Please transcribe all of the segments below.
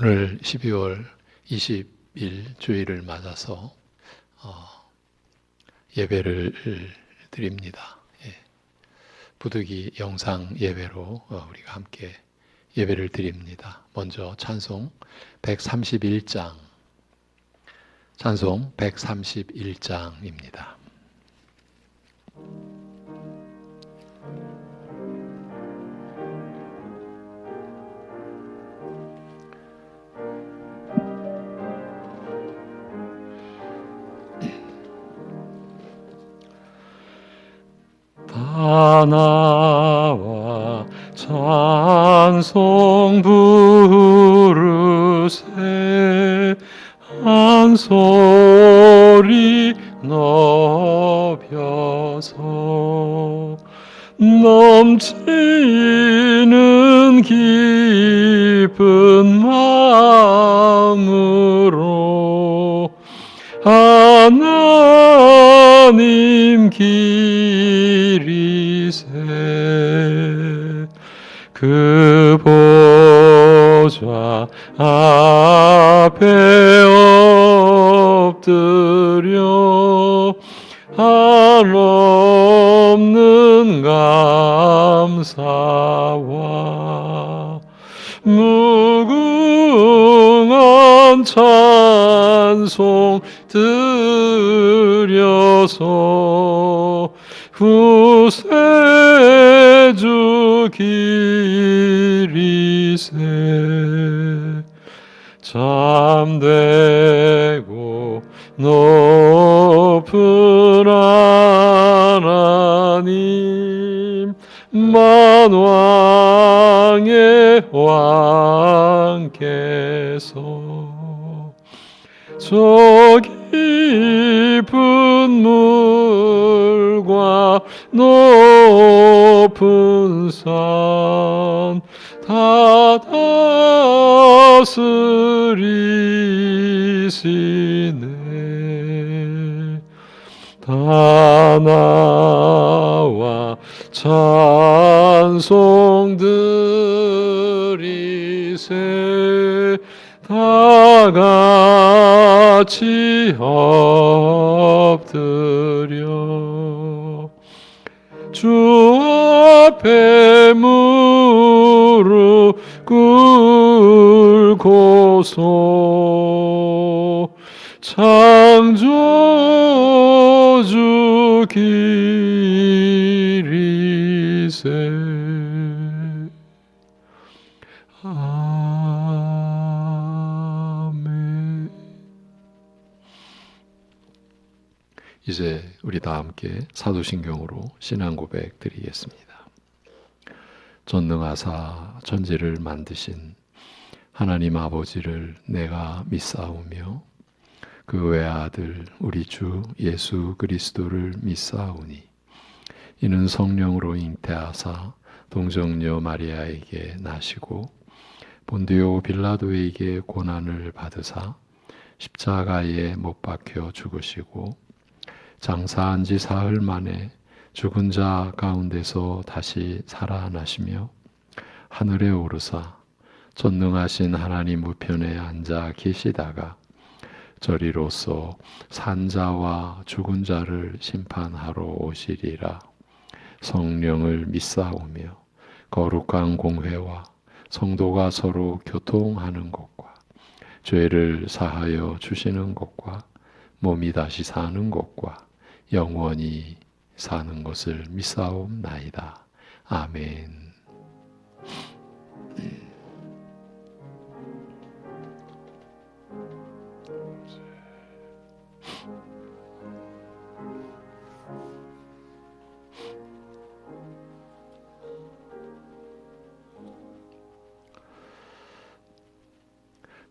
오늘 12월 20일 주일을 맞아서 예배를 드립니다. 부득이 영상 예배로 우리가 함께 예배를 드립니다. 먼저 찬송 131장, 찬송 131장입니다. 다 나와 찬송 부르세 한 소리 높여서 넘치는 기쁜 마음으로 하나님 기리세 그 보좌 앞에 엎드려 한없는 감사와 무궁한 찬송 드려서 후세주 기리세 참되고 높은 하나님 만왕의 왕께서 저 깊은 물과 높은 산 다 다스리시네 다 나와 찬송 드리세 다 같이 엎드려 주 앞에 무릎 꿇고서 창조주 기리세 아멘. 이제 우리 다 함께 사도신경으로 신앙 고백 드리겠습니다. 전능하사 천지를 만드신 하나님 아버지를 내가 믿사오며 그 외아들 우리 주 예수 그리스도를 믿사오니 이는 성령으로 잉태하사 동정녀 마리아에게 나시고 본디오 빌라도에게 고난을 받으사 십자가에 못 박혀 죽으시고 장사한 지 사흘 만에 죽은 자 가운데서 다시 살아나시며 하늘에 오르사 전능하신 하나님 우편에 앉아 계시다가 저리로서 산 자와 죽은 자를 심판하러 오시리라. 성령을 믿사오며 거룩한 공회와 성도가 서로 교통하는 것과 죄를 사하여 주시는 것과 몸이 다시 사는 것과 영원히 사는 것을 믿사옵나이다. 아멘.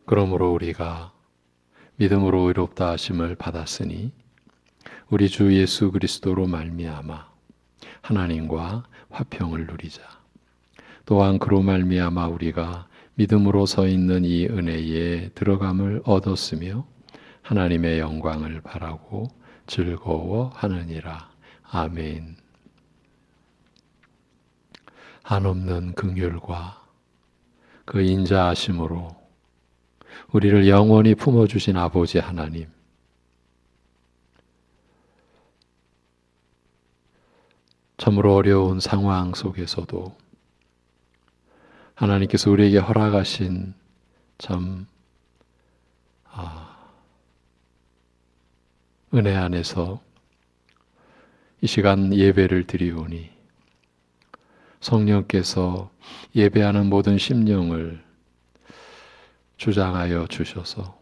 그러므로 우리가 믿음으로 의롭다 하심을 받았으니 우리 주 예수 그리스도로 말미암아 하나님과 화평을 누리자. 또한 그로 말미암아 우리가 믿음으로 서 있는 이 은혜에 들어감을 얻었으며 하나님의 영광을 바라고 즐거워하느니라. 아멘. 한없는 긍휼과 그 인자하심으로 우리를 영원히 품어주신 아버지 하나님, 참으로 어려운 상황 속에서도 하나님께서 우리에게 허락하신 참 은혜 안에서 이 시간 예배를 드리오니 성령께서 예배하는 모든 심령을 주장하여 주셔서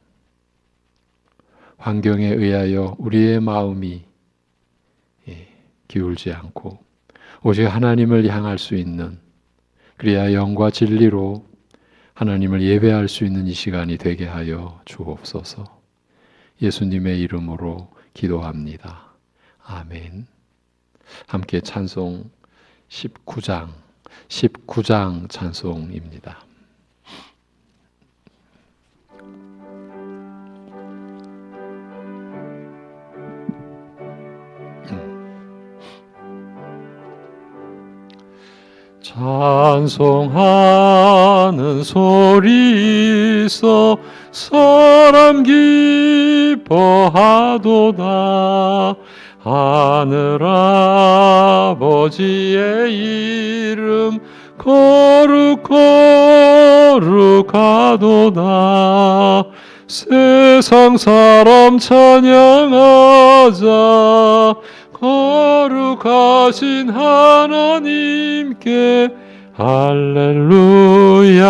환경에 의하여 우리의 마음이 기울지 않고 오직 하나님을 향할 수 있는, 그래야 영과 진리로 하나님을 예배할 수 있는 이 시간이 되게 하여 주옵소서. 예수님의 이름으로 기도합니다. 아멘. 함께 찬송 19장 찬송입니다. 찬송하는 소리 있어 사람 기뻐하도다. 하늘 아버지의 이름 거룩하도다. 세상 사람 찬양하자. 거룩하신 하나님께 할렐루야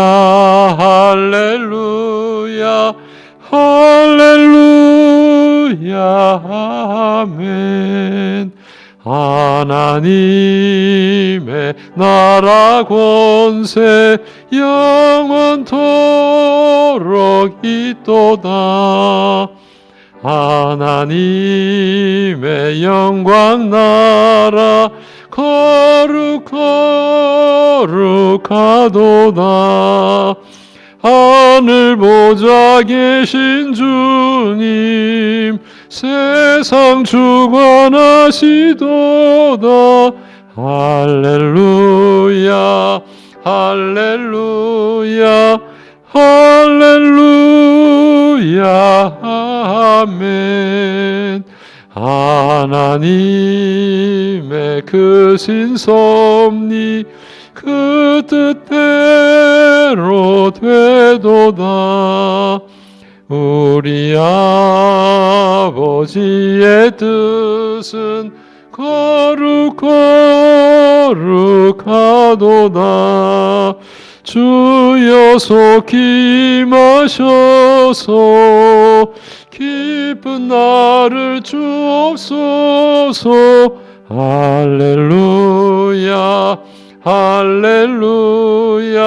할렐루야 할렐루야 아멘. 하나님의 나라 권세 영원토록 있도다. 하나님의 영광 나라 거룩하도다. 하늘 보좌 계신 주님 세상 주관하시도다. 할렐루야 할렐루야 할렐루야 아멘. 하나님의 크신 섭리 그 뜻대로 되도다. 우리 아버지의 뜻은 거룩하도다. 주여 속히 마셔서 기쁜 나를 주옵소서. 할렐루야 할렐루야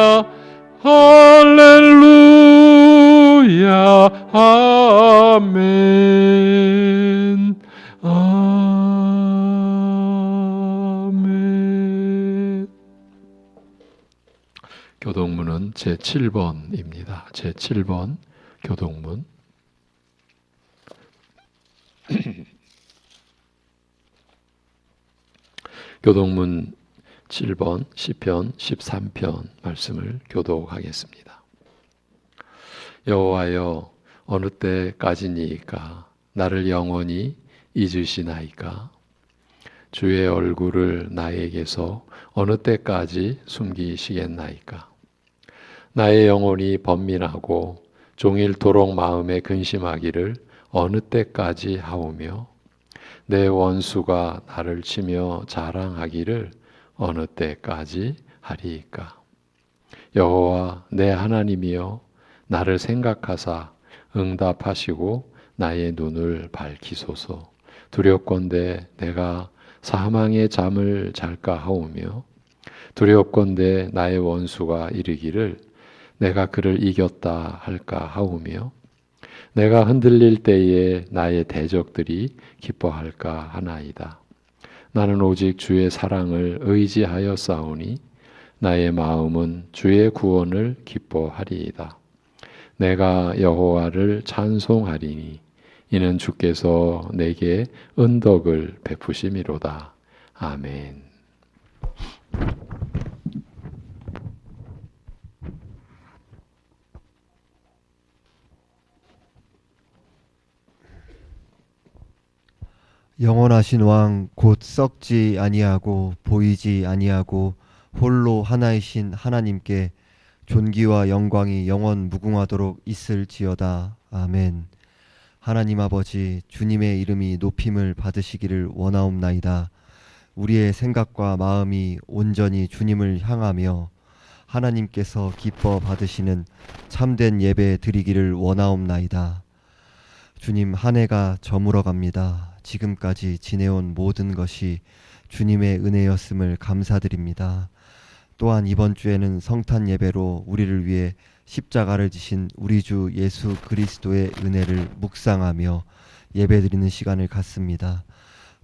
할렐루야 아멘 아멘. 교동문은 제7번입니다. 제7번 교동문. 교동문 7번 시편 13편 말씀을 교독하겠습니다. 여호와여 어느 때까지니이까 나를 영원히 잊으시나이까. 주의 얼굴을 나에게서 어느 때까지 숨기시겠나이까. 나의 영혼이 번민하고 종일토록 마음에 근심하기를 어느 때까지 하오며 내 원수가 나를 치며 자랑하기를 어느 때까지 하리이까. 여호와 내 하나님이여 나를 생각하사 응답하시고 나의 눈을 밝히소서. 두렵건대 내가 사망의 잠을 잘까 하오며 두렵건대 나의 원수가 이르기를 내가 그를 이겼다 할까 하오며 내가 흔들릴 때에 나의 대적들이 기뻐할까 하나이다. 나는 오직 주의 사랑을 의지하여 싸우니 나의 마음은 주의 구원을 기뻐하리이다. 내가 여호와를 찬송하리니 이는 주께서 내게 은덕을 베푸심이로다. 아멘. 영원하신 왕 곧 썩지 아니하고 보이지 아니하고 홀로 하나이신 하나님께 존귀와 영광이 영원 무궁하도록 있을지어다. 아멘. 하나님 아버지, 주님의 이름이 높임을 받으시기를 원하옵나이다. 우리의 생각과 마음이 온전히 주님을 향하며 하나님께서 기뻐 받으시는 참된 예배 드리기를 원하옵나이다. 주님, 한 해가 저물어 갑니다. 지금까지 지내온 모든 것이 주님의 은혜였음을 감사드립니다. 또한 이번 주에는 성탄 예배로 우리를 위해 십자가를 지신 우리 주 예수 그리스도의 은혜를 묵상하며 예배드리는 시간을 갖습니다.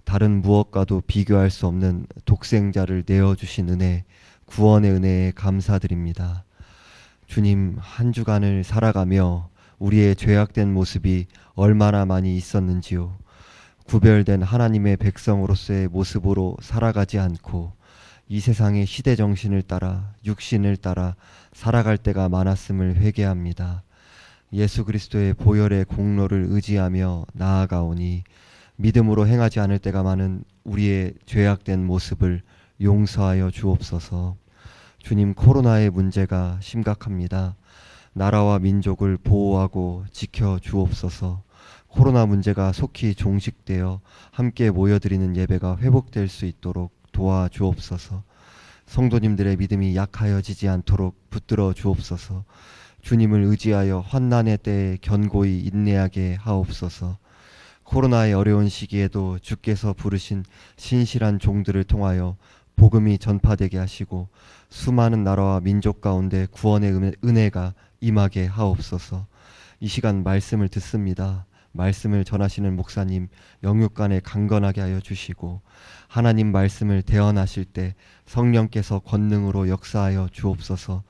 다른 무엇과도 비교할 수 없는 독생자를 내어주신 은혜, 구원의 은혜에 감사드립니다. 주님, 한 주간을 살아가며 우리의 죄악된 모습이 얼마나 많이 있었는지요. 구별된 하나님의 백성으로서의 모습으로 살아가지 않고 이 세상의 시대 정신을 따라 육신을 따라 살아갈 때가 많았음을 회개합니다. 예수 그리스도의 보혈의 공로를 의지하며 나아가오니 믿음으로 행하지 않을 때가 많은 우리의 죄악된 모습을 용서하여 주옵소서. 주님, 코로나의 문제가 심각합니다. 나라와 민족을 보호하고 지켜 주옵소서. 코로나 문제가 속히 종식되어 함께 모여드리는 예배가 회복될 수 있도록 도와주옵소서. 성도님들의 믿음이 약하여지지 않도록 붙들어 주옵소서. 주님을 의지하여 환난의 때에 견고히 인내하게 하옵소서. 코로나의 어려운 시기에도 주께서 부르신 신실한 종들을 통하여 복음이 전파되게 하시고 수많은 나라와 민족 가운데 구원의 은혜가 임하게 하옵소서. 이 시간 말씀을 듣습니다. 말씀을 전하시는 목사님 영육간에 강건하게 하여 주시고 하나님 말씀을 대언하실 때 성령께서 권능으로 역사하여 주옵소서.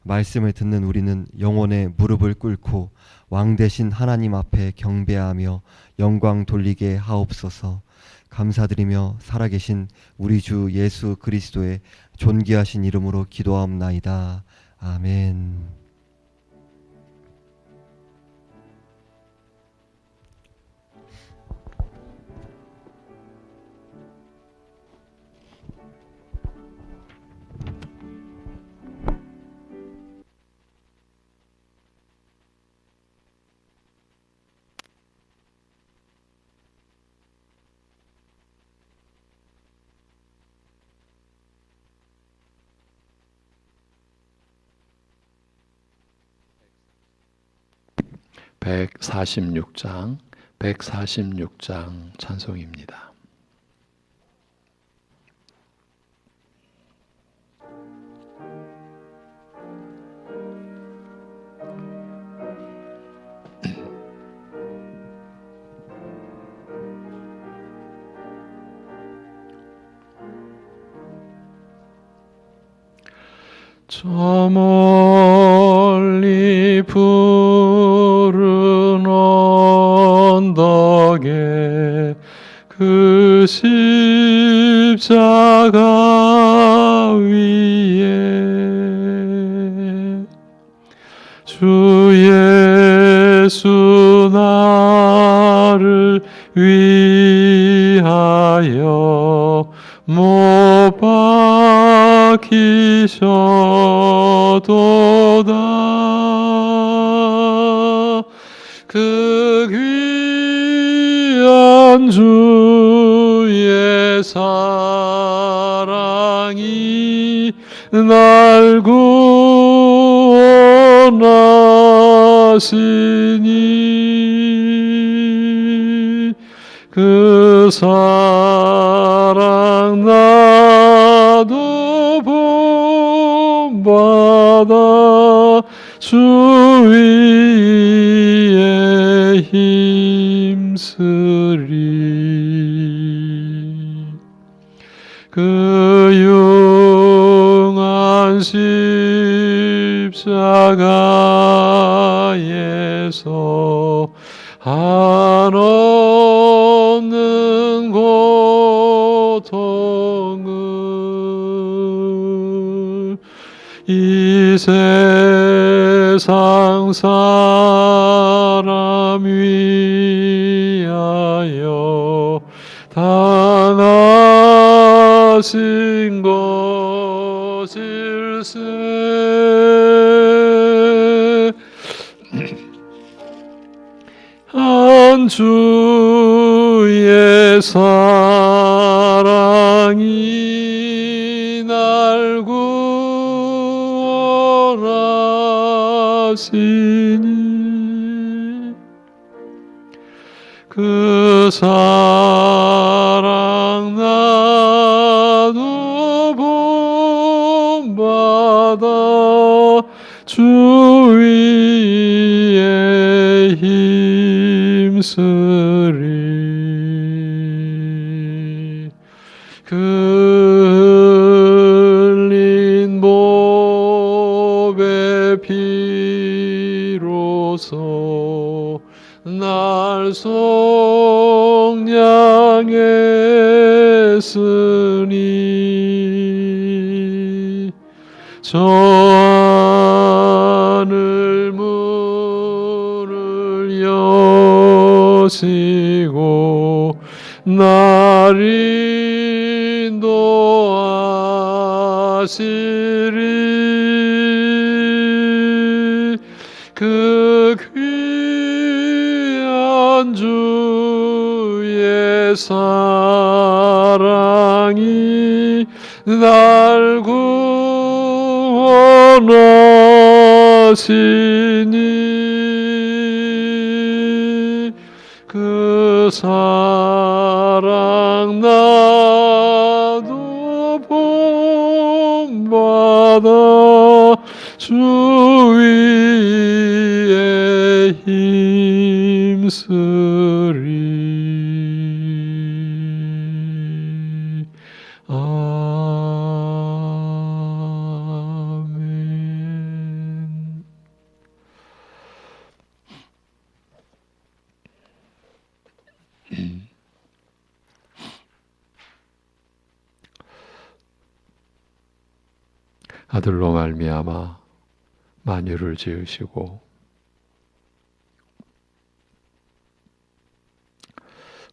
말씀을 듣는 우리는 영혼의 무릎을 꿇고 왕 되신 하나님 앞에 경배하며 영광 돌리게 하옵소서. 감사드리며 살아계신 우리 주 예수 그리스도의 존귀하신 이름으로 기도하옵나이다. 아멘. (146장) 146장 찬송입니다. 저 멀리 푸른 언덕에 그 십자가 위에 주 예수 나를 위하여 못 박히셔도다. 그 귀한 주의 사랑이 날 구원하시니 그 사랑 나도 본받아 주 위에 힘쓰리. 그 용한 십자가에서 한없는 고통을 이 세상 사람 위하여 당하신 것일세. 한 주의 사랑이 날 구원하시니 그 사랑 나도 본받아 주 위에 힘쓰리. 그 흘린 몸의 피로서 날 속량했으니 저 하늘 문을 여시고 날 인도하시리. 그 귀한 주의 사랑이 날 구원하시니 그 사랑 나도 본받아 주 위에 힘쓰리. 아멘. 아들로 말미암아 만유를 지으시고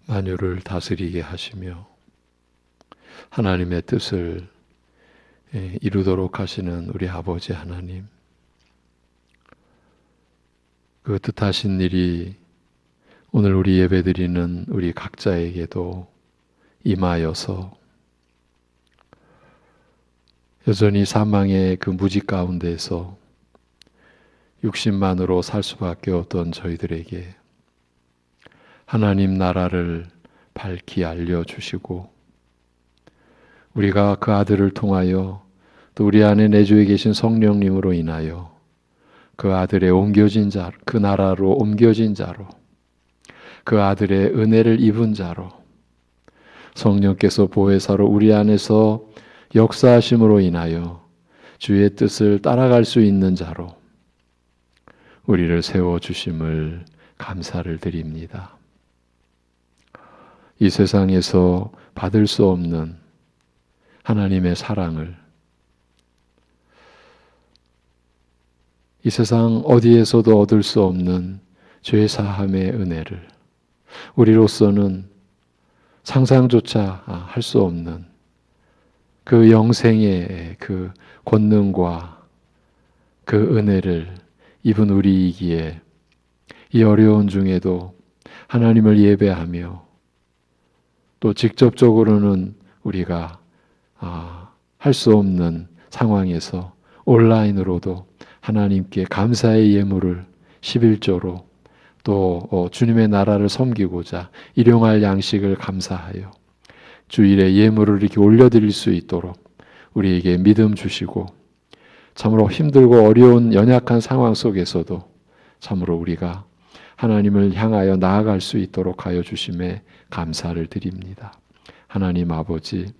만유를 다스리게 하시며 하나님의 뜻을 이루도록 하시는 우리 아버지 하나님, 그 뜻하신 일이 오늘 우리 예배드리는 우리 각자에게도 임하여서 여전히 사망의 그 무지 가운데서 육신만으로 살 수밖에 없던 저희들에게 하나님 나라를 밝히 알려주시고 우리가 그 아들을 통하여 또 우리 안에 내주에 계신 성령님으로 인하여 그 아들의 옮겨진 자, 그 나라로 옮겨진 자로, 그 아들의 은혜를 입은 자로, 성령께서 보혜사로 우리 안에서 역사하심으로 인하여 주의 뜻을 따라갈 수 있는 자로 우리를 세워주심을 감사를 드립니다. 이 세상에서 받을 수 없는 하나님의 사랑을, 이 세상 어디에서도 얻을 수 없는 죄 사함의 은혜를 우리로서는 상상조차 할 수 없는 그 영생의 그 권능과 그 은혜를 입은 우리이기에 이 어려운 중에도 하나님을 예배하며 또 직접적으로는 우리가 할 수 없는 상황에서 온라인으로도 하나님께 감사의 예물을 11조로 또 주님의 나라를 섬기고자 일용할 양식을 감사하여 주일에 예물을 이렇게 올려드릴 수 있도록 우리에게 믿음 주시고 참으로 힘들고 어려운 연약한 상황 속에서도 참으로 우리가 하나님을 향하여 나아갈 수 있도록 하여 주심에 감사를 드립니다. 하나님 아버지,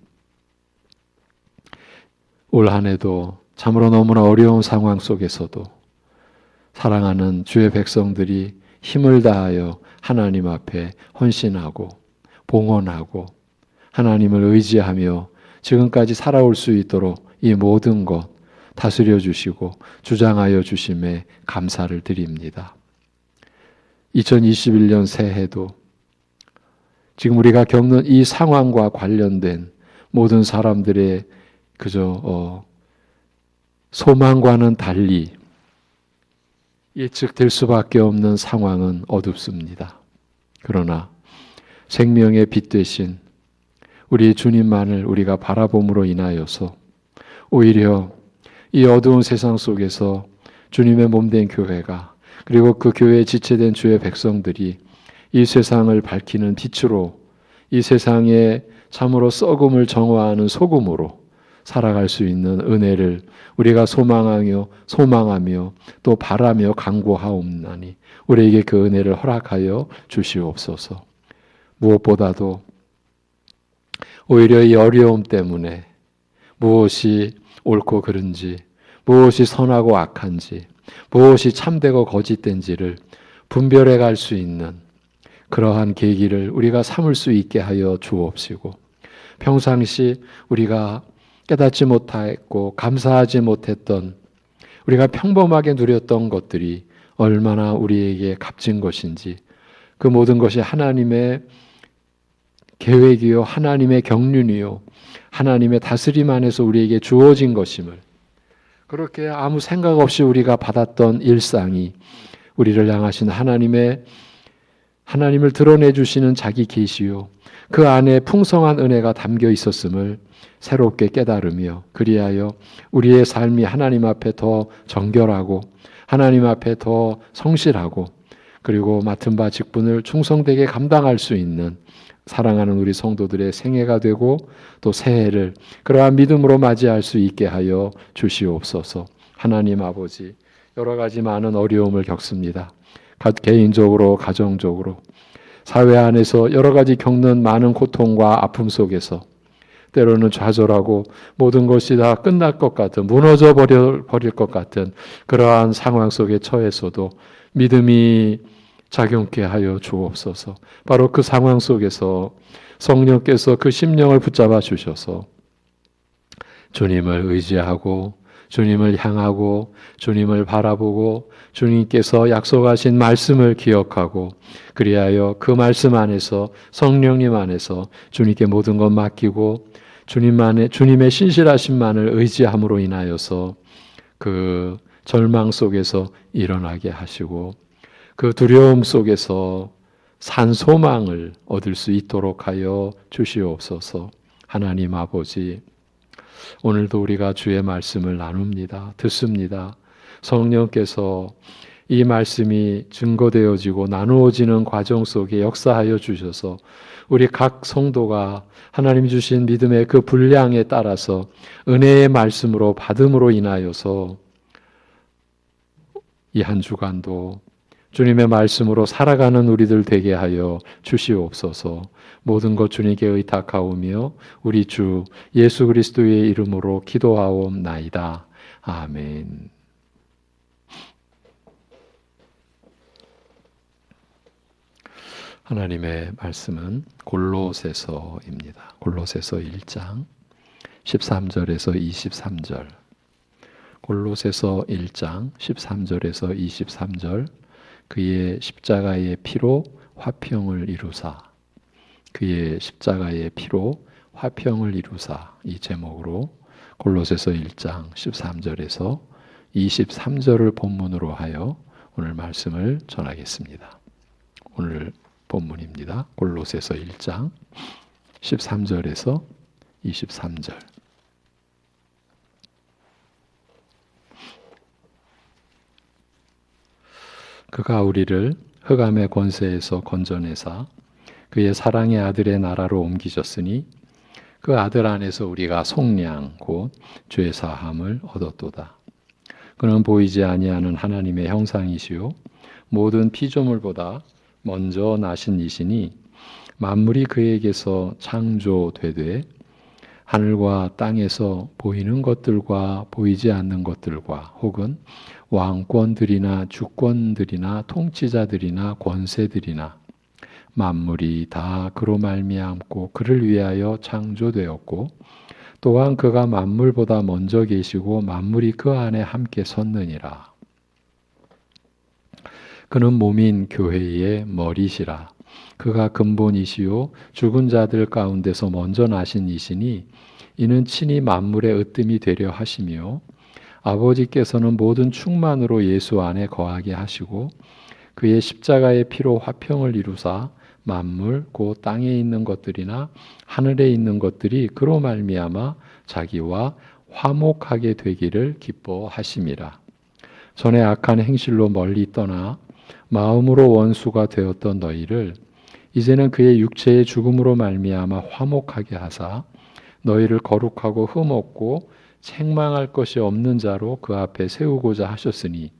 올 한 해도 참으로 너무나 어려운 상황 속에서도 사랑하는 주의 백성들이 힘을 다하여 하나님 앞에 헌신하고 봉헌하고 하나님을 의지하며 지금까지 살아올 수 있도록 이 모든 것 다스려 주시고 주장하여 주심에 감사를 드립니다. 2021년 새해도 지금 우리가 겪는 이 상황과 관련된 모든 사람들의 그저 소망과는 달리 예측될 수밖에 없는 상황은 어둡습니다. 그러나 생명의 빛 되신 우리 주님만을 우리가 바라봄으로 인하여서 오히려 이 어두운 세상 속에서 주님의 몸된 교회가, 그리고 그 교회에 지체된 주의 백성들이 이 세상을 밝히는 빛으로, 이 세상에 참으로 썩음을 정화하는 소금으로 살아갈 수 있는 은혜를 우리가 소망하며 또 바라며 간구하옵나니 우리에게 그 은혜를 허락하여 주시옵소서. 무엇보다도 오히려 이 어려움 때문에 무엇이 옳고 그른지, 무엇이 선하고 악한지, 무엇이 참되고 거짓된지를 분별해 갈 수 있는 그러한 계기를 우리가 삼을 수 있게 하여 주옵시고, 평상시 우리가 깨닫지 못했고 감사하지 못했던, 우리가 평범하게 누렸던 것들이 얼마나 우리에게 값진 것인지, 그 모든 것이 하나님의 계획이요, 하나님의 경륜이요, 하나님의 다스림 안에서 우리에게 주어진 것임을, 그렇게 아무 생각 없이 우리가 받았던 일상이 우리를 향하신 하나님을 드러내 주시는 자기 계시요, 그 안에 풍성한 은혜가 담겨 있었음을 새롭게 깨달으며, 그리하여 우리의 삶이 하나님 앞에 더 정결하고 하나님 앞에 더 성실하고, 그리고 맡은 바 직분을 충성되게 감당할 수 있는 사랑하는 우리 성도들의 생애가 되고, 또 새해를 그러한 믿음으로 맞이할 수 있게 하여 주시옵소서. 하나님 아버지, 여러 가지 많은 어려움을 겪습니다. 개인적으로, 가정적으로, 사회 안에서 여러 가지 겪는 많은 고통과 아픔 속에서 때로는 좌절하고 모든 것이 다 끝날 것 같은, 무너져 버릴 것 같은 그러한 상황 속에 처해서도 믿음이 작용케 하여 주옵소서. 바로 그 상황 속에서 성령께서 그 심령을 붙잡아 주셔서 주님을 의지하고, 주님을 향하고, 주님을 바라보고, 주님께서 약속하신 말씀을 기억하고, 그리하여 그 말씀 안에서, 성령님 안에서 주님께 모든 것 맡기고 주님의 신실하심만을 의지함으로 인하여서 그 절망 속에서 일어나게 하시고, 그 두려움 속에서 산 소망을 얻을 수 있도록 하여 주시옵소서. 하나님 아버지, 오늘도 우리가 주의 말씀을 나눕니다. 듣습니다. 성령께서 이 말씀이 증거되어지고 나누어지는 과정 속에 역사하여 주셔서 우리 각 성도가 하나님 주신 믿음의 그 분량에 따라서 은혜의 말씀으로 받음으로 인하여서 이 한 주간도 주님의 말씀으로 살아가는 우리들 되게 하여 주시옵소서. 모든 것 주님께 의탁하오며 우리 주 예수 그리스도의 이름으로 기도하옵나이다. 아멘. 하나님의 말씀은 골로새서입니다. 골로새서 1장 13절에서 23절. 골로새서 1장 13절에서 23절. 그의 십자가의 피로 화평을 이루사, 그의 십자가의 피로 화평을 이루사, 이 제목으로 골로새서 1장 13절에서 23절을 본문으로 하여 오늘 말씀을 전하겠습니다. 오늘 본문입니다. 골로새서 1장 13절에서 23절. 그가 우리를 흑암의 권세에서 건져내사 그의 사랑의 아들의 나라로 옮기셨으니 그 아들 안에서 우리가 속량 곧 죄 사함을 얻었도다. 그는 보이지 아니하는 하나님의 형상이시요 모든 피조물보다 먼저 나신 이시니 만물이 그에게서 창조되되 하늘과 땅에서 보이는 것들과 보이지 않는 것들과 혹은 왕권들이나 주권들이나 통치자들이나 권세들이나 만물이 다 그로 말미암고 그를 위하여 창조되었고 또한 그가 만물보다 먼저 계시고 만물이 그 안에 함께 섰느니라. 그는 몸인 교회의 머리시라. 그가 근본이시요 죽은 자들 가운데서 먼저 나신 이시니 이는 친히 만물의 으뜸이 되려 하시며 아버지께서는 모든 충만으로 예수 안에 거하게 하시고 그의 십자가의 피로 화평을 이루사 만물 곧 땅에 있는 것들이나 하늘에 있는 것들이 그로 말미암아 자기와 화목하게 되기를 기뻐하심이라. 전에 악한 행실로 멀리 떠나 마음으로 원수가 되었던 너희를 이제는 그의 육체의 죽음으로 말미암아 화목하게 하사 너희를 거룩하고 흠없고 책망할 것이 없는 자로 그 앞에 세우고자 하셨으니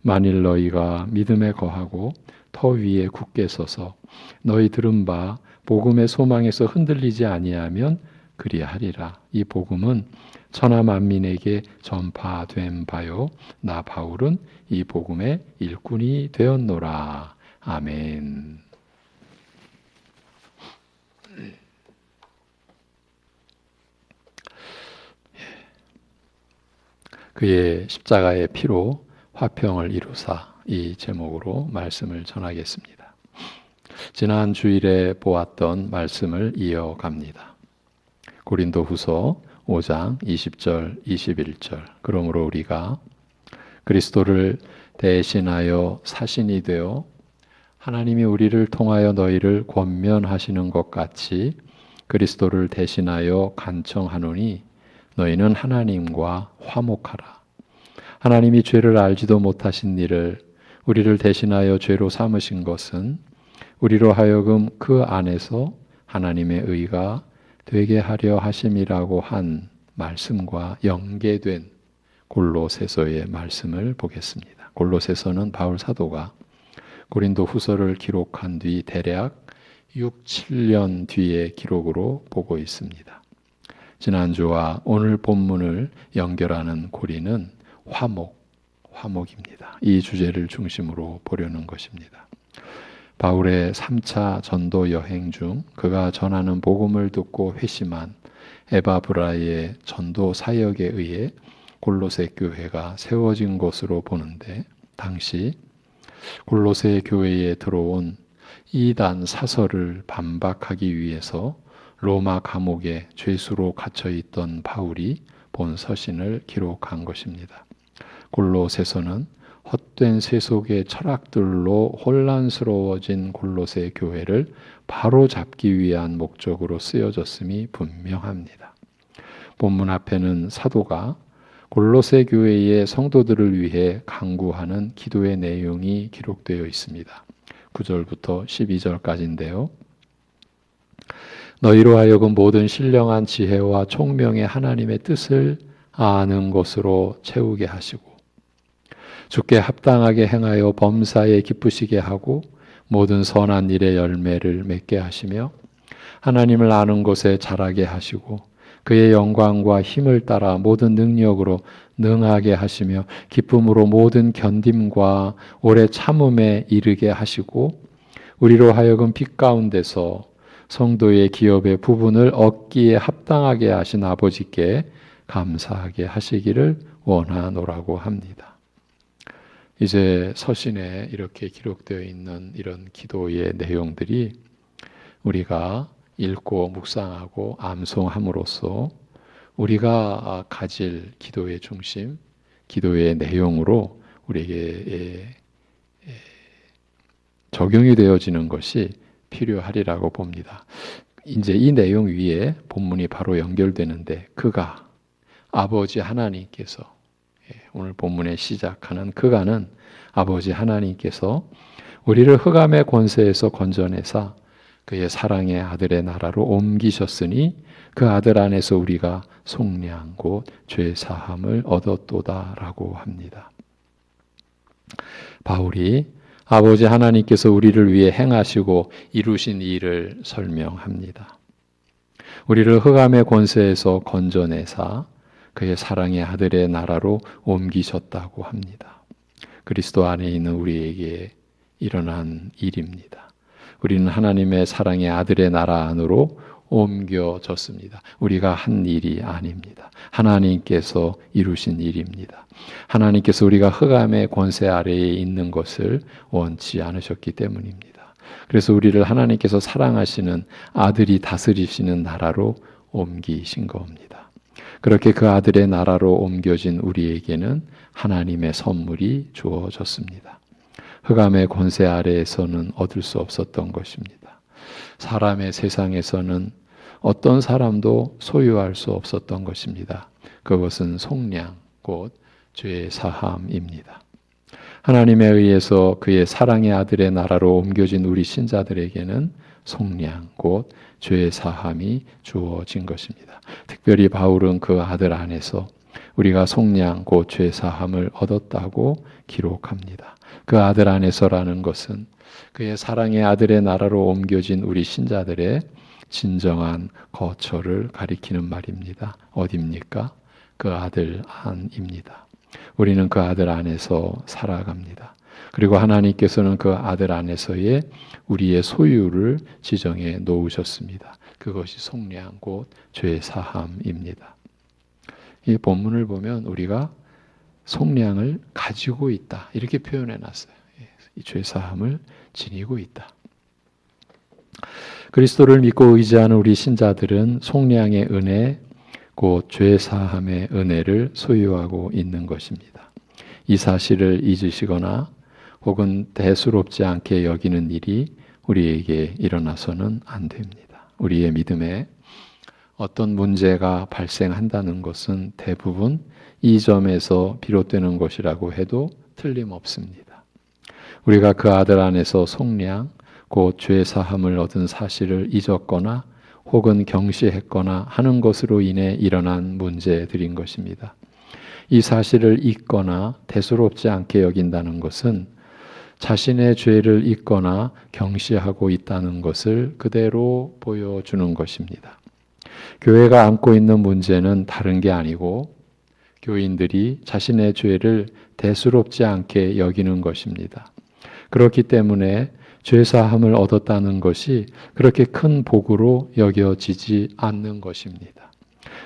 만일 너희가 믿음에 거하고 터 위에 굳게 서서 너희 들은 바 복음의 소망에서 흔들리지 아니하면 그리하리라. 이 복음은 천하 만민에게 전파된 바요 나 바울은 이 복음의 일꾼이 되었노라. 아멘. 그의 십자가의 피로 화평을 이루사, 이 제목으로 말씀을 전하겠습니다. 지난 주일에 보았던 말씀을 이어갑니다. 고린도후서 5장 20절 21절. 그러므로 우리가 그리스도를 대신하여 사신이 되어 하나님이 우리를 통하여 너희를 권면하시는 것 같이 그리스도를 대신하여 간청하노니 너희는 하나님과 화목하라. 하나님이 죄를 알지도 못하신 이를 우리를 대신하여 죄로 삼으신 것은 우리로 하여금 그 안에서 하나님의 의가 되게 하려 하심이라고 한 말씀과 연계된 골로새서의 말씀을 보겠습니다. 골로새서는 바울 사도가 고린도 후서를 기록한 뒤 대략 6, 7년 뒤의 기록으로 보고 있습니다. 지난주와 오늘 본문을 연결하는 고리는 화목입니다. 이 주제를 중심으로 보려는 것입니다. 바울의 3차 전도 여행 중 그가 전하는 복음을 듣고 회심한 에바브라의 전도 사역에 의해 골로새 교회가 세워진 것으로 보는데, 당시 골로새 교회에 들어온 이단 사설을 반박하기 위해서 로마 감옥에 죄수로 갇혀 있던 바울이 본 서신을 기록한 것입니다. 골로새서는 헛된 세속의 철학들로 혼란스러워진 골로새 교회를 바로잡기 위한 목적으로 쓰여졌음이 분명합니다. 본문 앞에는 사도가 골로새 교회의 성도들을 위해 간구하는 기도의 내용이 기록되어 있습니다. 9절부터 12절까지인데요. 너희로 하여금 모든 신령한 지혜와 총명의 하나님의 뜻을 아는 것으로 채우게 하시고 주께 합당하게 행하여 범사에 기쁘시게 하고 모든 선한 일의 열매를 맺게 하시며 하나님을 아는 것에 자라게 하시고 그의 영광과 힘을 따라 모든 능력으로 능하게 하시며 기쁨으로 모든 견딤과 오래 참음에 이르게 하시고 우리로 하여금 빛 가운데서 성도의 기업의 부분을 얻기에 합당하게 하신 아버지께 감사하게 하시기를 원하노라고 합니다. 이제 서신에 이렇게 기록되어 있는 이런 기도의 내용들이 우리가 읽고 묵상하고 암송함으로써 우리가 가질 기도의 중심, 기도의 내용으로 우리에게 적용이 되어지는 것이 필요하리라고 봅니다. 이제 이 내용 위에 본문이 바로 연결되는데, 그가 아버지 하나님께서, 오늘 본문에 시작하는 그가는 아버지 하나님께서 우리를 흑암의 권세에서 건져내사 그의 사랑의 아들의 나라로 옮기셨으니 그 아들 안에서 우리가 속량 곧 죄사함을 얻었도다라고 합니다. 바울이 아버지 하나님께서 우리를 위해 행하시고 이루신 일을 설명합니다. 우리를 흑암의 권세에서 건져내사 그의 사랑의 아들의 나라로 옮기셨다고 합니다. 그리스도 안에 있는 우리에게 일어난 일입니다. 우리는 하나님의 사랑의 아들의 나라 안으로 옮겨졌습니다. 우리가 한 일이 아닙니다. 하나님께서 이루신 일입니다. 하나님께서 우리가 흑암의 권세 아래에 있는 것을 원치 않으셨기 때문입니다. 그래서 우리를 하나님께서 사랑하시는 아들이 다스리시는 나라로 옮기신 겁니다. 그렇게 그 아들의 나라로 옮겨진 우리에게는 하나님의 선물이 주어졌습니다. 흑암의 권세 아래에서는 얻을 수 없었던 것입니다. 사람의 세상에서는 어떤 사람도 소유할 수 없었던 것입니다. 그것은 속량, 곧 죄의 사함입니다. 하나님에 의해서 그의 사랑의 아들의 나라로 옮겨진 우리 신자들에게는 속량, 곧 죄의 사함이 주어진 것입니다. 특별히 바울은 그 아들 안에서 우리가 속량, 곧 죄의 사함을 얻었다고 기록합니다. 그 아들 안에서라는 것은 그의 사랑의 아들의 나라로 옮겨진 우리 신자들의 진정한 거처를 가리키는 말입니다. 어디입니까? 그 아들 안입니다. 우리는 그 아들 안에서 살아갑니다. 그리고 하나님께서는 그 아들 안에서의 우리의 소유를 지정해 놓으셨습니다. 그것이 속량, 곧 죄의 사함입니다. 이 본문을 보면 우리가 속량을 가지고 있다, 이렇게 표현해 놨어요. 이 죄의 사함을 지니고 있다. 그리스도를 믿고 의지하는 우리 신자들은 속량의 은혜, 곧 죄 사함의 은혜를 소유하고 있는 것입니다. 이 사실을 잊으시거나 혹은 대수롭지 않게 여기는 일이 우리에게 일어나서는 안 됩니다. 우리의 믿음에 어떤 문제가 발생한다는 것은 대부분 이 점에서 비롯되는 것이라고 해도 틀림없습니다. 우리가 그 아들 안에서 속량, 곧 죄 사함을 얻은 사실을 잊었거나 혹은 경시했거나 하는 것으로 인해 일어난 문제들인 것입니다. 이 사실을 잊거나 대수롭지 않게 여긴다는 것은 자신의 죄를 잊거나 경시하고 있다는 것을 그대로 보여주는 것입니다. 교회가 안고 있는 문제는 다른 게 아니고 교인들이 자신의 죄를 대수롭지 않게 여기는 것입니다. 그렇기 때문에 죄사함을 얻었다는 것이 그렇게 큰 복으로 여겨지지 않는 것입니다.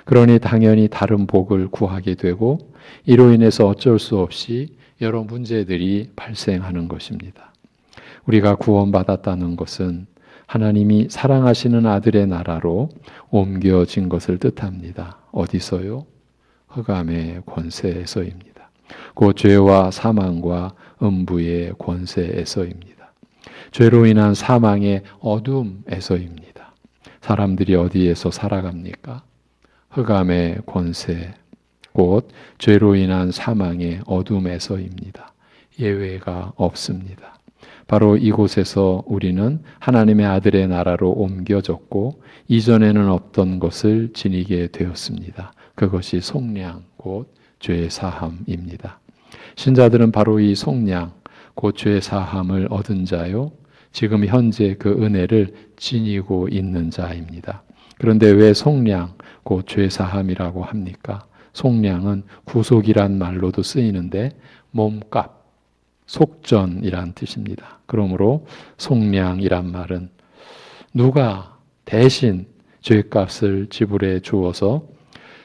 그러니 당연히 다른 복을 구하게 되고 이로 인해서 어쩔 수 없이 여러 문제들이 발생하는 것입니다. 우리가 구원받았다는 것은 하나님이 사랑하시는 아들의 나라로 옮겨진 것을 뜻합니다. 어디서요? 흑암의 권세에서입니다. 그 죄와 사망과 음부의 권세에서입니다. 죄로 인한 사망의 어둠에서입니다. 사람들이 어디에서 살아갑니까? 흑암의 권세, 곧 죄로 인한 사망의 어둠에서입니다. 예외가 없습니다. 바로 이곳에서 우리는 하나님의 아들의 나라로 옮겨졌고 이전에는 없던 것을 지니게 되었습니다. 그것이 속량, 곧 죄의 사함입니다. 신자들은 바로 이 속량, 곧 죄의 사함을 얻은 자요, 지금 현재 그 은혜를 지니고 있는 자입니다. 그런데 왜 속량, 곧 죄 사함이라고 합니까? 속량은 구속이란 말로도 쓰이는데 몸값, 속전이란 뜻입니다. 그러므로 속량이란 말은 누가 대신 죄값을 지불해 주어서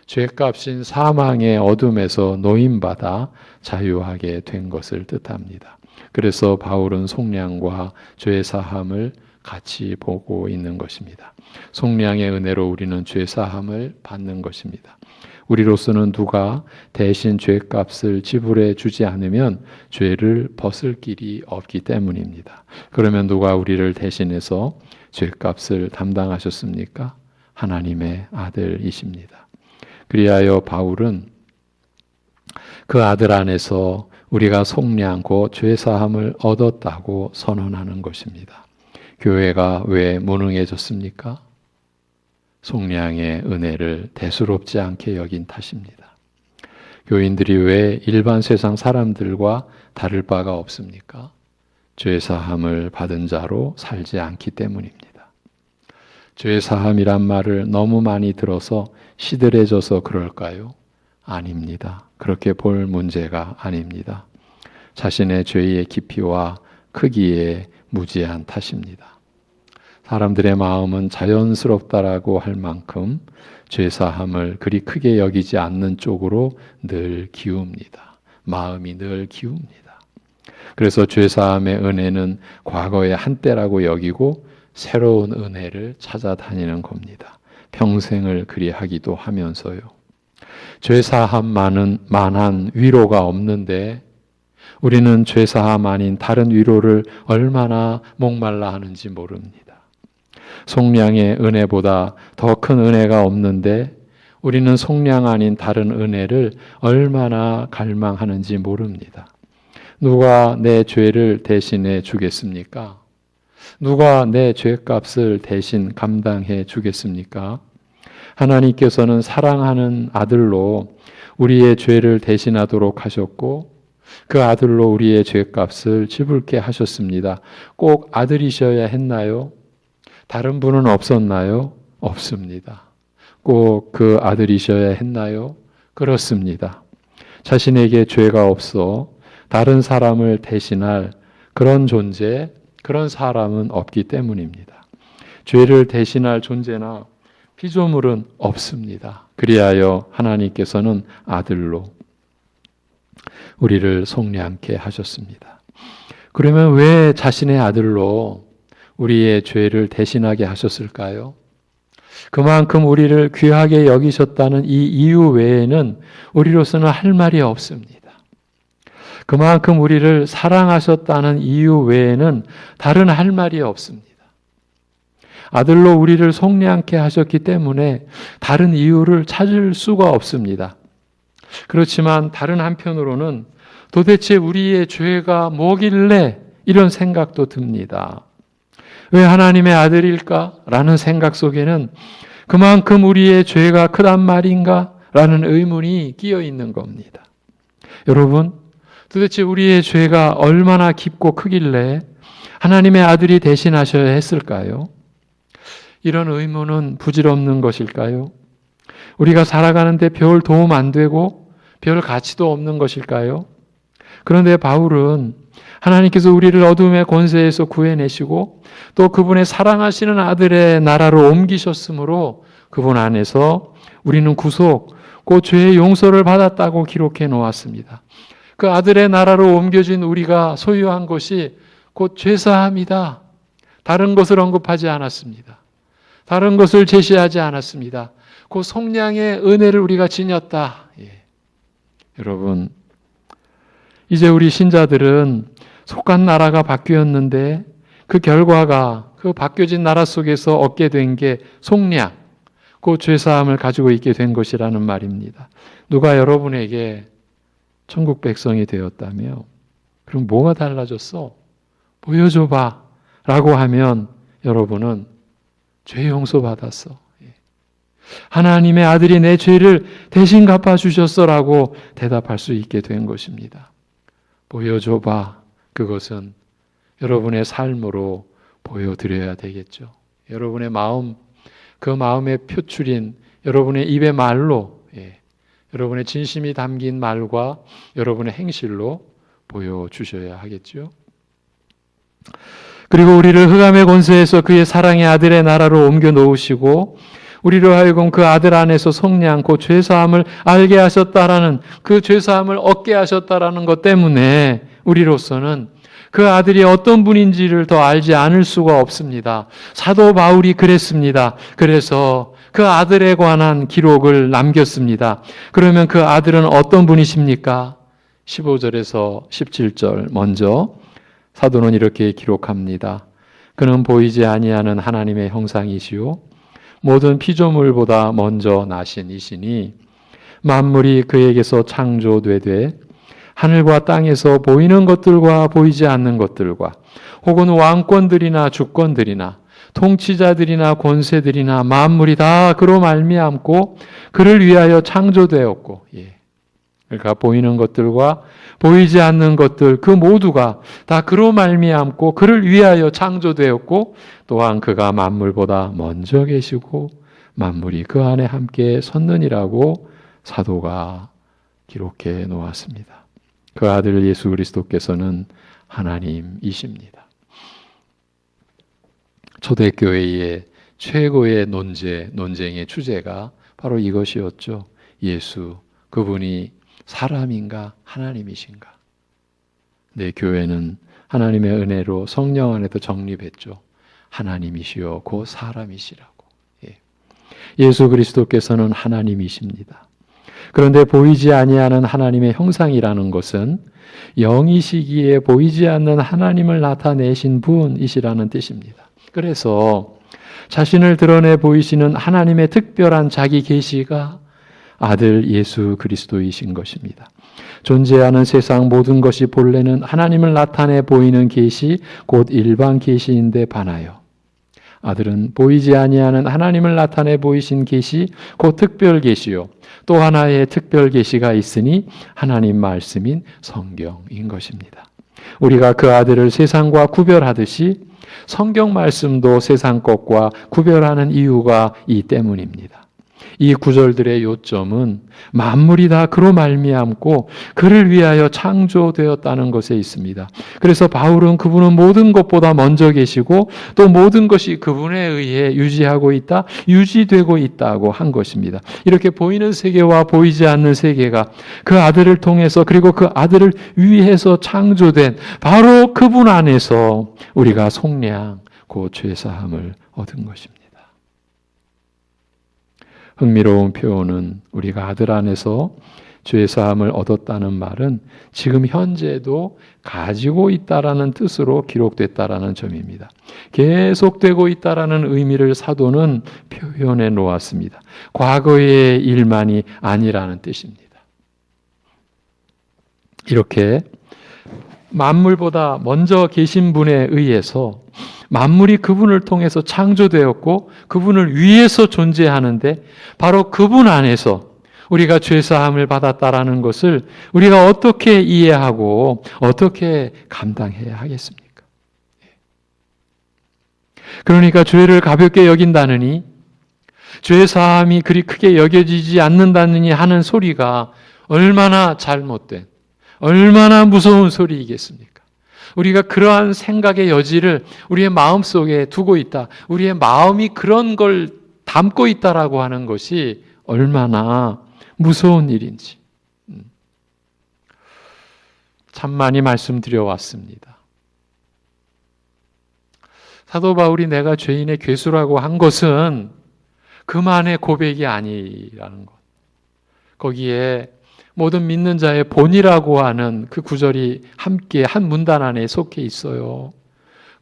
죄값인 사망의 어둠에서 노임받아 자유하게 된 것을 뜻합니다. 그래서 바울은 속량과 죄 사함을 같이 보고 있는 것입니다. 속량의 은혜로 우리는 죄 사함을 받는 것입니다. 우리로서는 누가 대신 죄값을 지불해 주지 않으면 죄를 벗을 길이 없기 때문입니다. 그러면 누가 우리를 대신해서 죄값을 담당하셨습니까? 하나님의 아들이십니다. 그리하여 바울은 그 아들 안에서 우리가 속량 곧 죄 사함을 얻었다고 선언하는 것입니다. 교회가 왜 무능해졌습니까? 속량의 은혜를 대수롭지 않게 여긴 탓입니다. 교인들이 왜 일반 세상 사람들과 다를 바가 없습니까? 죄 사함을 받은 자로 살지 않기 때문입니다. 죄 사함이란 말을 너무 많이 들어서 시들해져서 그럴까요? 아닙니다. 그렇게 볼 문제가 아닙니다. 자신의 죄의 깊이와 크기에 무지한 탓입니다. 사람들의 마음은 자연스럽다라고 할 만큼 죄사함을 그리 크게 여기지 않는 쪽으로 늘 기웁니다. 마음이 늘 기웁니다. 그래서 죄사함의 은혜는 과거의 한때라고 여기고 새로운 은혜를 찾아다니는 겁니다. 평생을 그리하기도 하면서요. 죄사함만한 위로가 없는데 우리는 죄사함 아닌 다른 위로를 얼마나 목말라 하는지 모릅니다. 속량의 은혜보다 더 큰 은혜가 없는데 우리는 속량 아닌 다른 은혜를 얼마나 갈망하는지 모릅니다. 누가 내 죄를 대신해 주겠습니까? 누가 내 죄값을 대신 감당해 주겠습니까? 하나님께서는 사랑하는 아들로 우리의 죄를 대신하도록 하셨고 그 아들로 우리의 죄값을 지불게 하셨습니다. 꼭 아들이셔야 했나요? 다른 분은 없었나요? 없습니다. 꼭 그 아들이셔야 했나요? 그렇습니다. 자신에게 죄가 없어 다른 사람을 대신할 그런 존재, 그런 사람은 없기 때문입니다. 죄를 대신할 존재나 피조물은 없습니다. 그리하여 하나님께서는 아들로 우리를 속량케 하셨습니다. 그러면 왜 자신의 아들로 우리의 죄를 대신하게 하셨을까요? 그만큼 우리를 귀하게 여기셨다는 이 이유 외에는 우리로서는 할 말이 없습니다. 그만큼 우리를 사랑하셨다는 이유 외에는 다른 할 말이 없습니다. 아들로 우리를 속량케 하셨기 때문에 다른 이유를 찾을 수가 없습니다. 그렇지만 다른 한편으로는 도대체 우리의 죄가 뭐길래 이런 생각도 듭니다. 왜 하나님의 아들일까? 라는 생각 속에는 그만큼 우리의 죄가 크단 말인가? 라는 의문이 끼어 있는 겁니다. 여러분, 도대체 우리의 죄가 얼마나 깊고 크길래 하나님의 아들이 대신하셔야 했을까요? 이런 의문은 부질없는 것일까요? 우리가 살아가는데 별 도움 안 되고 별 가치도 없는 것일까요? 그런데 바울은 하나님께서 우리를 어둠의 권세에서 구해내시고 또 그분의 사랑하시는 아들의 나라로 옮기셨으므로 그분 안에서 우리는 구속, 곧 죄의 용서를 받았다고 기록해 놓았습니다. 그 아들의 나라로 옮겨진 우리가 소유한 것이 곧 죄사함이다. 다른 것을 언급하지 않았습니다. 다른 것을 제시하지 않았습니다. 그 속량의 은혜를 우리가 지녔다. 여러분, 이제 우리 신자들은 속한 나라가 바뀌었는데 그 결과가 그 바뀌어진 나라 속에서 얻게 된 게 속량, 그 죄사함을 가지고 있게 된 것이라는 말입니다. 누가 여러분에게 천국 백성이 되었다며 그럼 뭐가 달라졌어? 보여줘봐 라고 하면 여러분은 죄 용서 받았어. 하나님의 아들이 내 죄를 대신 갚아주셨어 라고 대답할 수 있게 된 것입니다. 보여줘봐. 그것은 여러분의 삶으로 보여드려야 되겠죠. 여러분의 마음, 그 마음의 표출인 여러분의 입의 말로, 여러분의 진심이 담긴 말과 여러분의 행실로 보여주셔야 하겠죠. 그리고 우리를 흑암의 권세에서 그의 사랑의 아들의 나라로 옮겨 놓으시고 우리로 하여금 그 아들 안에서 속량, 그 죄사함을 알게 하셨다라는, 그 죄사함을 얻게 하셨다라는 것 때문에 우리로서는 그 아들이 어떤 분인지를 더 알지 않을 수가 없습니다. 사도 바울이 그랬습니다. 그래서 그 아들에 관한 기록을 남겼습니다. 그러면 그 아들은 어떤 분이십니까? 15절에서 17절 먼저 사도는 이렇게 기록합니다. 그는 보이지 아니하는 하나님의 형상이시요 모든 피조물보다 먼저 나신 이시니 만물이 그에게서 창조되되 하늘과 땅에서 보이는 것들과 보이지 않는 것들과 혹은 왕권들이나 주권들이나 통치자들이나 권세들이나 만물이 다 그로 말미암고 그를 위하여 창조되었고, 그러니까 보이는 것들과 보이지 않는 것들 그 모두가 다 그로 말미암고 그를 위하여 창조되었고 또한 그가 만물보다 먼저 계시고 만물이 그 안에 함께 섰느니라고 사도가 기록해 놓았습니다. 그 아들 예수 그리스도께서는 하나님이십니다. 초대교회의 최고의 논쟁의 주제가 바로 이것이었죠. 예수, 그분이 사람인가 하나님이신가? 네, 교회는 하나님의 은혜로 성령 안에도 정립했죠. 하나님이시요 곧 사람이시라고. 예수 그리스도께서는 하나님이십니다. 그런데 보이지 아니하는 하나님의 형상이라는 것은 영이시기에 보이지 않는 하나님을 나타내신 분이시라는 뜻입니다. 그래서 자신을 드러내 보이시는 하나님의 특별한 자기 계시가 아들 예수 그리스도이신 것입니다. 존재하는 세상 모든 것이 본래는 하나님을 나타내 보이는 계시 곧 일반 계시인데 반하여 아들은 보이지 아니하는 하나님을 나타내 보이신 계시 곧 특별 계시요 또 하나의 특별 계시가 있으니 하나님 말씀인 성경인 것입니다. 우리가 그 아들을 세상과 구별하듯이 성경 말씀도 세상 것과 구별하는 이유가 이 때문입니다. 이 구절들의 요점은 만물이 다 그로 말미암고 그를 위하여 창조되었다는 것에 있습니다. 그래서 바울은 그분은 모든 것보다 먼저 계시고 또 모든 것이 그분에 의해 유지하고 있다, 유지되고 있다고 한 것입니다. 이렇게 보이는 세계와 보이지 않는 세계가 그 아들을 통해서 그리고 그 아들을 위해서 창조된 바로 그분 안에서 우리가 속량, 그 죄사함을 얻은 것입니다. 흥미로운 표현은 우리가 아들 안에서 죄사함을 얻었다는 말은 지금 현재도 가지고 있다라는 뜻으로 기록됐다라는 점입니다. 계속되고 있다라는 의미를 사도는 표현해 놓았습니다. 과거의 일만이 아니라는 뜻입니다. 이렇게 만물보다 먼저 계신 분에 의해서 만물이 그분을 통해서 창조되었고 그분을 위해서 존재하는데 바로 그분 안에서 우리가 죄사함을 받았다라는 것을 우리가 어떻게 이해하고 어떻게 감당해야 하겠습니까? 그러니까 죄를 가볍게 여긴다느니 죄사함이 그리 크게 여겨지지 않는다느니 하는 소리가 얼마나 잘못된, 얼마나 무서운 소리이겠습니까? 우리가 그러한 생각의 여지를 우리의 마음속에 두고 있다. 우리의 마음이 그런 걸 담고 있다라고 하는 것이 얼마나 무서운 일인지 참 많이 말씀드려 왔습니다. 사도 바울이 내가 죄인의 괴수라고 한 것은 그만의 고백이 아니라는 것. 거기에 모든 믿는 자의 본이라고 하는 그 구절이 함께 한 문단 안에 속해 있어요.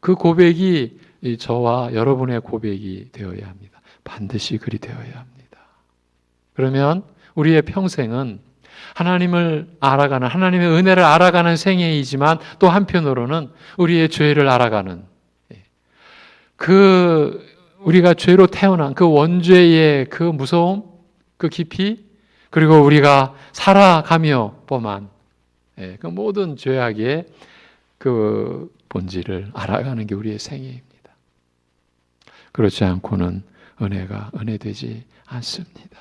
그 고백이 저와 여러분의 고백이 되어야 합니다. 반드시 그리 되어야 합니다. 그러면 우리의 평생은 하나님을 알아가는, 하나님의 은혜를 알아가는 생애이지만 또 한편으로는 우리의 죄를 알아가는, 우리가 죄로 태어난 그 원죄의 그 무서움, 그 깊이, 그리고 우리가 살아가며 봄한 그 모든 죄악의 그 본질을 알아가는 게 우리의 생애입니다. 그렇지 않고는 은혜가 은혜되지 않습니다.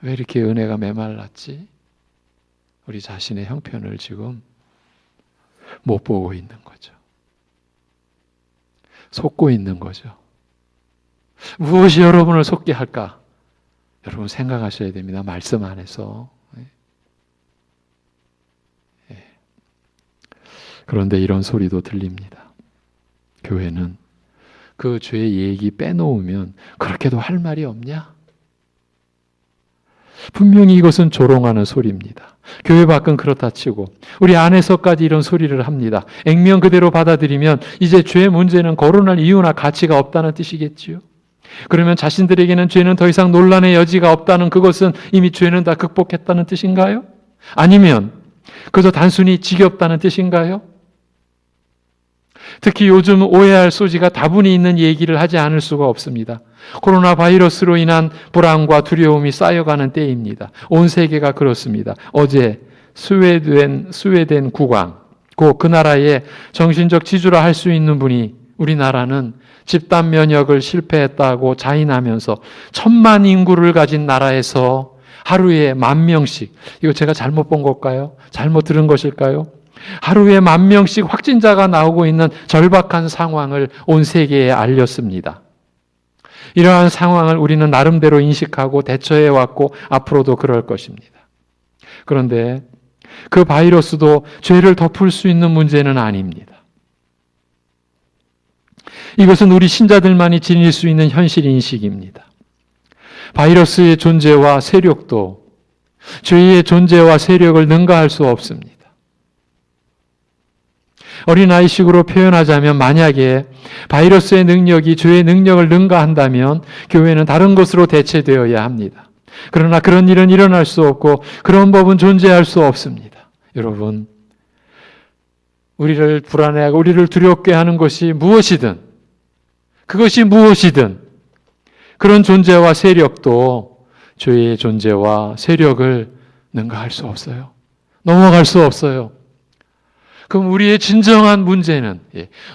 왜 이렇게 은혜가 메말랐지? 우리 자신의 형편을 지금 못 보고 있는 거죠. 속고 있는 거죠. 무엇이 여러분을 속게 할까? 여러분 생각하셔야 됩니다. 말씀 안에서. 그런데 이런 소리도 들립니다. 교회는 그 죄의 얘기 빼놓으면 그렇게도 할 말이 없냐? 분명히 이것은 조롱하는 소리입니다. 교회 밖은 그렇다 치고 우리 안에서까지 이런 소리를 합니다. 액면 그대로 받아들이면 이제 죄의 문제는 거론할 이유나 가치가 없다는 뜻이겠지요. 그러면 자신들에게는 죄는 더 이상 논란의 여지가 없다는 그것은 이미 죄는 다 극복했다는 뜻인가요? 아니면 그저 단순히 지겹다는 뜻인가요? 특히 요즘 오해할 소지가 다분히 있는 얘기를 하지 않을 수가 없습니다. 코로나 바이러스로 인한 불안과 두려움이 쌓여가는 때입니다. 온 세계가 그렇습니다. 어제 스웨덴 국왕, 그 나라의 정신적 지주라 할 수 있는 분이 우리나라는 집단 면역을 실패했다고 자인하면서 1000만 인구를 가진 나라에서 하루에 10,000명씩, 이거 제가 잘못 본 걸까요? 잘못 들은 것일까요? 하루에 10,000명씩 확진자가 나오고 있는 절박한 상황을 온 세계에 알렸습니다. 이러한 상황을 우리는 나름대로 인식하고 대처해왔고 앞으로도 그럴 것입니다. 그런데 그 바이러스도 죄를 덮을 수 있는 문제는 아닙니다. 이것은 우리 신자들만이 지닐 수 있는 현실 인식입니다. 바이러스의 존재와 세력도 죄의 존재와 세력을 능가할 수 없습니다. 어린아이식으로 표현하자면 만약에 바이러스의 능력이 죄의 능력을 능가한다면 교회는 다른 것으로 대체되어야 합니다. 그러나 그런 일은 일어날 수 없고 그런 법은 존재할 수 없습니다. 여러분, 우리를 불안해하고 우리를 두렵게 하는 것이 무엇이든, 그것이 무엇이든 그런 존재와 세력도 죄의 존재와 세력을 능가할 수 없어요. 넘어갈 수 없어요. 그럼 우리의 진정한 문제는,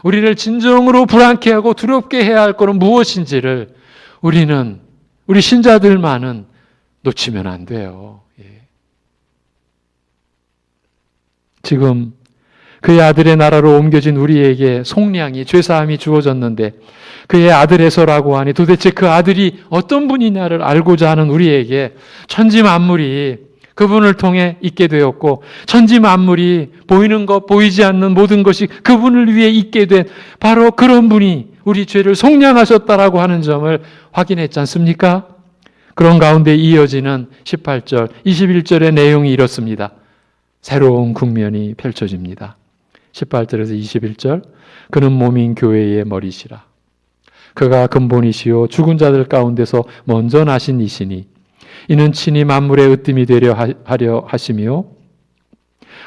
우리를 진정으로 불안케 하고 두렵게 해야 할 것은 무엇인지를 우리 신자들만은 놓치면 안 돼요. 지금 그의 아들의 나라로 옮겨진 우리에게 속량이, 죄사함이 주어졌는데 그의 아들에서라고 하니 도대체 그 아들이 어떤 분이냐를 알고자 하는 우리에게 천지 만물이 그분을 통해 있게 되었고 천지 만물이 보이는 것, 보이지 않는 모든 것이 그분을 위해 있게 된 바로 그런 분이 우리 죄를 속량하셨다라고 하는 점을 확인했지 않습니까? 그런 가운데 이어지는 18절, 21절의 내용이 이렇습니다. 새로운 국면이 펼쳐집니다. 18절에서 21절, 그는 몸인 교회의 머리시라. 그가 근본이시요 죽은 자들 가운데서 먼저 나신 이시니 이는 친히 만물의 으뜸이 되려 하려 하시며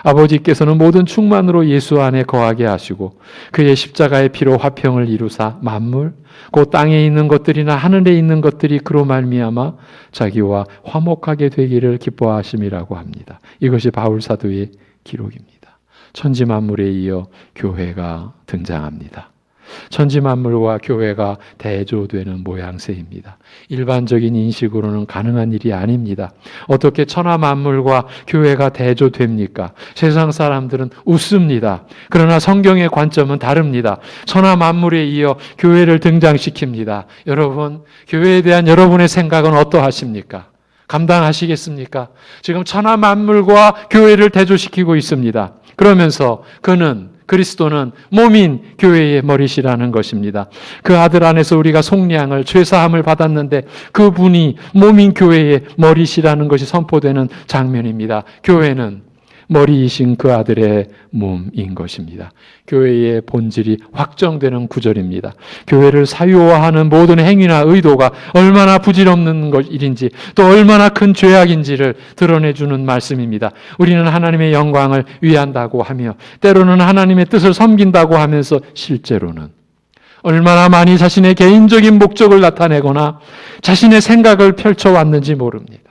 아버지께서는 모든 충만으로 예수 안에 거하게 하시고 그의 십자가의 피로 화평을 이루사 만물 곧 땅에 있는 것들이나 하늘에 있는 것들이 그로 말미암아 자기와 화목하게 되기를 기뻐하심이라고 합니다. 이것이 바울 사도의 기록입니다. 천지 만물에 이어 교회가 등장합니다. 천지 만물과 교회가 대조되는 모양새입니다. 일반적인 인식으로는 가능한 일이 아닙니다. 어떻게 천하 만물과 교회가 대조됩니까? 세상 사람들은 웃습니다. 그러나 성경의 관점은 다릅니다. 천하 만물에 이어 교회를 등장시킵니다. 여러분, 교회에 대한 여러분의 생각은 어떠하십니까? 감당하시겠습니까? 지금 천하 만물과 교회를 대조시키고 있습니다. 그러면서 그리스도는 몸인 교회의 머리시라는 것입니다. 그 아들 안에서 우리가 속량을, 죄사함을 받았는데 그분이 몸인 교회의 머리시라는 것이 선포되는 장면입니다. 교회는 머리이신 그 아들의 몸인 것입니다. 교회의 본질이 확정되는 구절입니다. 교회를 사유화하는 모든 행위나 의도가 얼마나 부질없는 일인지 또 얼마나 큰 죄악인지를 드러내주는 말씀입니다. 우리는 하나님의 영광을 위한다고 하며 때로는 하나님의 뜻을 섬긴다고 하면서 실제로는 얼마나 많이 자신의 개인적인 목적을 나타내거나 자신의 생각을 펼쳐왔는지 모릅니다.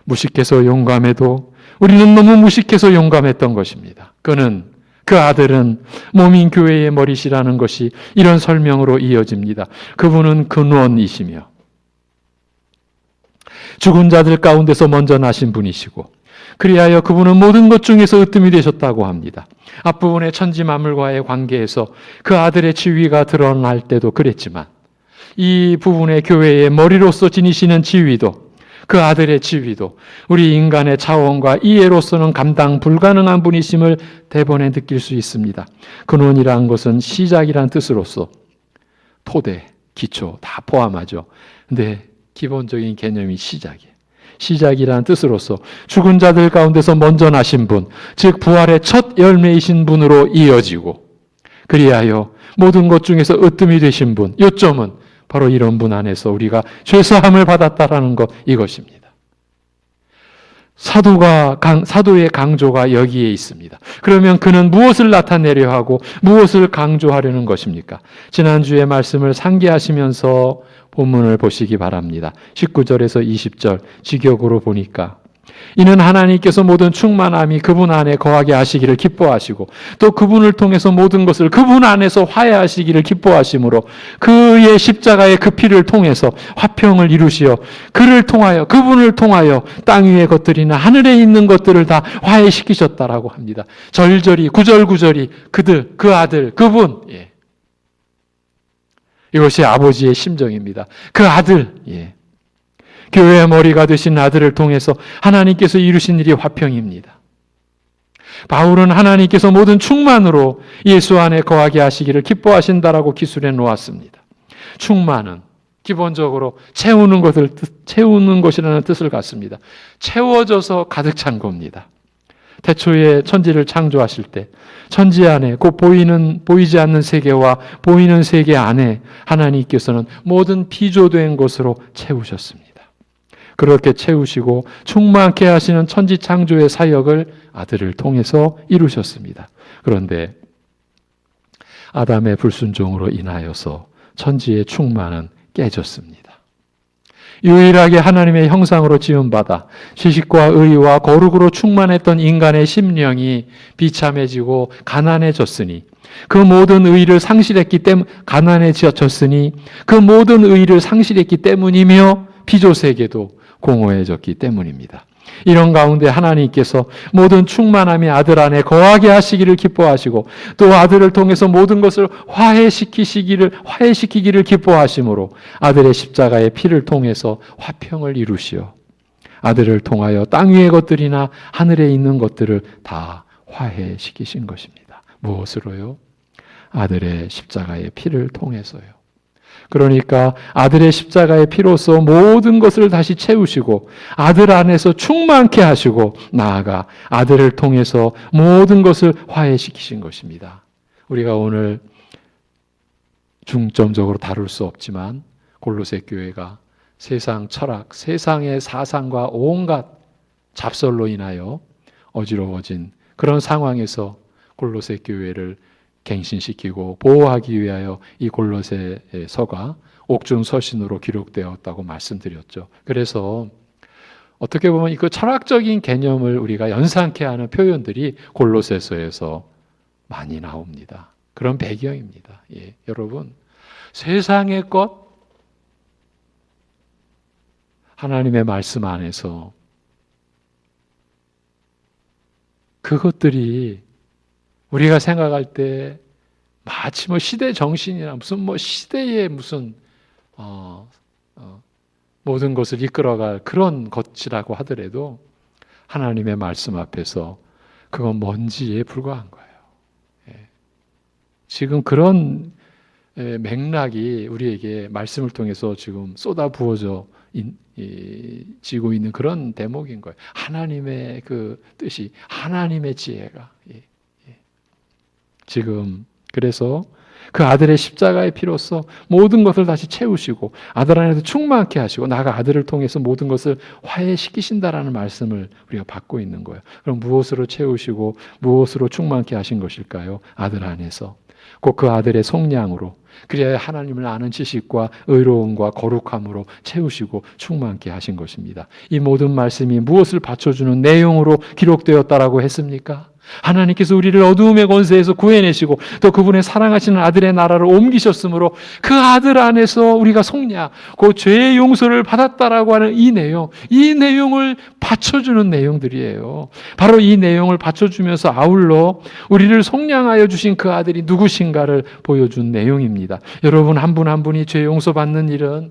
무식해서 용감해도 우리는 너무 무식해서 용감했던 것입니다. 그 아들은 몸인 교회의 머리시라는 것이 이런 설명으로 이어집니다. 그분은 근원이시며 죽은 자들 가운데서 먼저 나신 분이시고 그리하여 그분은 모든 것 중에서 으뜸이 되셨다고 합니다. 앞부분의 천지 만물과의 관계에서 그 아들의 지위가 드러날 때도 그랬지만 이 부분의 교회의 머리로서 지니시는 지위도 그 아들의 지위도 우리 인간의 차원과 이해로서는 감당 불가능한 분이심을 대번에 느낄 수 있습니다. 근원이라는 것은 시작이란 뜻으로서 토대, 기초 다 포함하죠. 근데 기본적인 개념이 시작이에요. 시작이라는 뜻으로서 죽은 자들 가운데서 먼저 나신 분, 즉 부활의 첫 열매이신 분으로 이어지고 그리하여 모든 것 중에서 으뜸이 되신 분, 요점은 바로 이런 분 안에서 우리가 죄사함을 받았다라는 것, 이것입니다. 사도의 강조가 여기에 있습니다. 그러면 그는 무엇을 나타내려 하고 무엇을 강조하려는 것입니까? 지난주의 말씀을 상기하시면서 본문을 보시기 바랍니다. 19절에서 20절 직역으로 보니까 이는 하나님께서 모든 충만함이 그분 안에 거하게 하시기를 기뻐하시고 또 그분을 통해서 모든 것을 그분 안에서 화해하시기를 기뻐하심으로 그의 십자가의 그 피를 통해서 화평을 이루시어 그분을 통하여 땅 위의 것들이나 하늘에 있는 것들을 다 화해시키셨다라고 합니다. 절절히 구절구절이 그 아들, 그분, 이것이 아버지의 심정입니다. 그 아들, 교회의 머리가 되신 아들을 통해서 하나님께서 이루신 일이 화평입니다. 바울은 하나님께서 모든 충만으로 예수 안에 거하게 하시기를 기뻐하신다라고 기술해 놓았습니다. 충만은 기본적으로 채우는 것이라는 뜻을 갖습니다. 채워져서 가득 찬 겁니다. 태초에 천지를 창조하실 때 천지 안에 곧 보이지 않는 세계와 보이는 세계 안에 하나님께서는 모든 비조된 것으로 채우셨습니다. 그렇게 채우시고 충만케 하시는 천지 창조의 사역을 아들을 통해서 이루셨습니다. 그런데 아담의 불순종으로 인하여서 천지의 충만은 깨졌습니다. 유일하게 하나님의 형상으로 지음받아 지식과 의와 거룩으로 충만했던 인간의 심령이 비참해지고 가난해졌으니 그 모든 의를 상실했기 때문이며 피조세계도 공허해졌기 때문입니다. 이런 가운데 하나님께서 모든 충만함이 아들 안에 거하게 하시기를 기뻐하시고 또 아들을 통해서 모든 것을 화해시키기를 기뻐하심으로 아들의 십자가의 피를 통해서 화평을 이루시어 아들을 통하여 땅 위의 것들이나 하늘에 있는 것들을 다 화해시키신 것입니다. 무엇으로요? 아들의 십자가의 피를 통해서요. 그러니까 아들의 십자가의 피로서 모든 것을 다시 채우시고 아들 안에서 충만케 하시고 나아가 아들을 통해서 모든 것을 화해시키신 것입니다. 우리가 오늘 중점적으로 다룰 수 없지만 골로새 교회가 세상 철학, 세상의 사상과 온갖 잡설로 인하여 어지러워진 그런 상황에서 골로새 교회를 갱신시키고 보호하기 위하여 이 골로새서가 옥중서신으로 기록되었다고 말씀드렸죠. 그래서 어떻게 보면 이 철학적인 개념을 우리가 연상케 하는 표현들이 골로새서에서 많이 나옵니다. 그런 배경입니다. 예, 여러분, 세상의 것, 하나님의 말씀 안에서 그것들이 우리가 생각할 때 마치 시대 정신이나 시대의 모든 것을 이끌어갈 그런 것이라고 하더라도 하나님의 말씀 앞에서 그건 먼지에 불과한 거예요. 예. 지금 그런 맥락이 우리에게 말씀을 통해서 지금 쏟아 부어져 지고 있는 그런 대목인 거예요. 하나님의 그 뜻이, 하나님의 지혜가. 지금 그래서 그 아들의 십자가의 피로써 모든 것을 다시 채우시고 아들 안에서 충만케 하시고 나아가 아들을 통해서 모든 것을 화해시키신다라는 말씀을 우리가 받고 있는 거예요. 그럼 무엇으로 채우시고 무엇으로 충만케 하신 것일까요? 아들 안에서. 곧 그 아들의 속량으로, 그래야 하나님을 아는 지식과 의로움과 거룩함으로 채우시고 충만케 하신 것입니다. 이 모든 말씀이 무엇을 받쳐주는 내용으로 기록되었다라고 했습니까? 하나님께서 우리를 어두움의 권세에서 구해내시고 또 그분의 사랑하시는 아들의 나라로 옮기셨으므로 그 아들 안에서 우리가 속량, 그 죄의 용서를 받았다라고 하는 이 내용을 받쳐주는 내용들이에요. 바로 이 내용을 받쳐주면서 아울러 우리를 속량하여 주신 그 아들이 누구신가를 보여준 내용입니다. 여러분, 한 분 한 분이 죄 용서받는 일은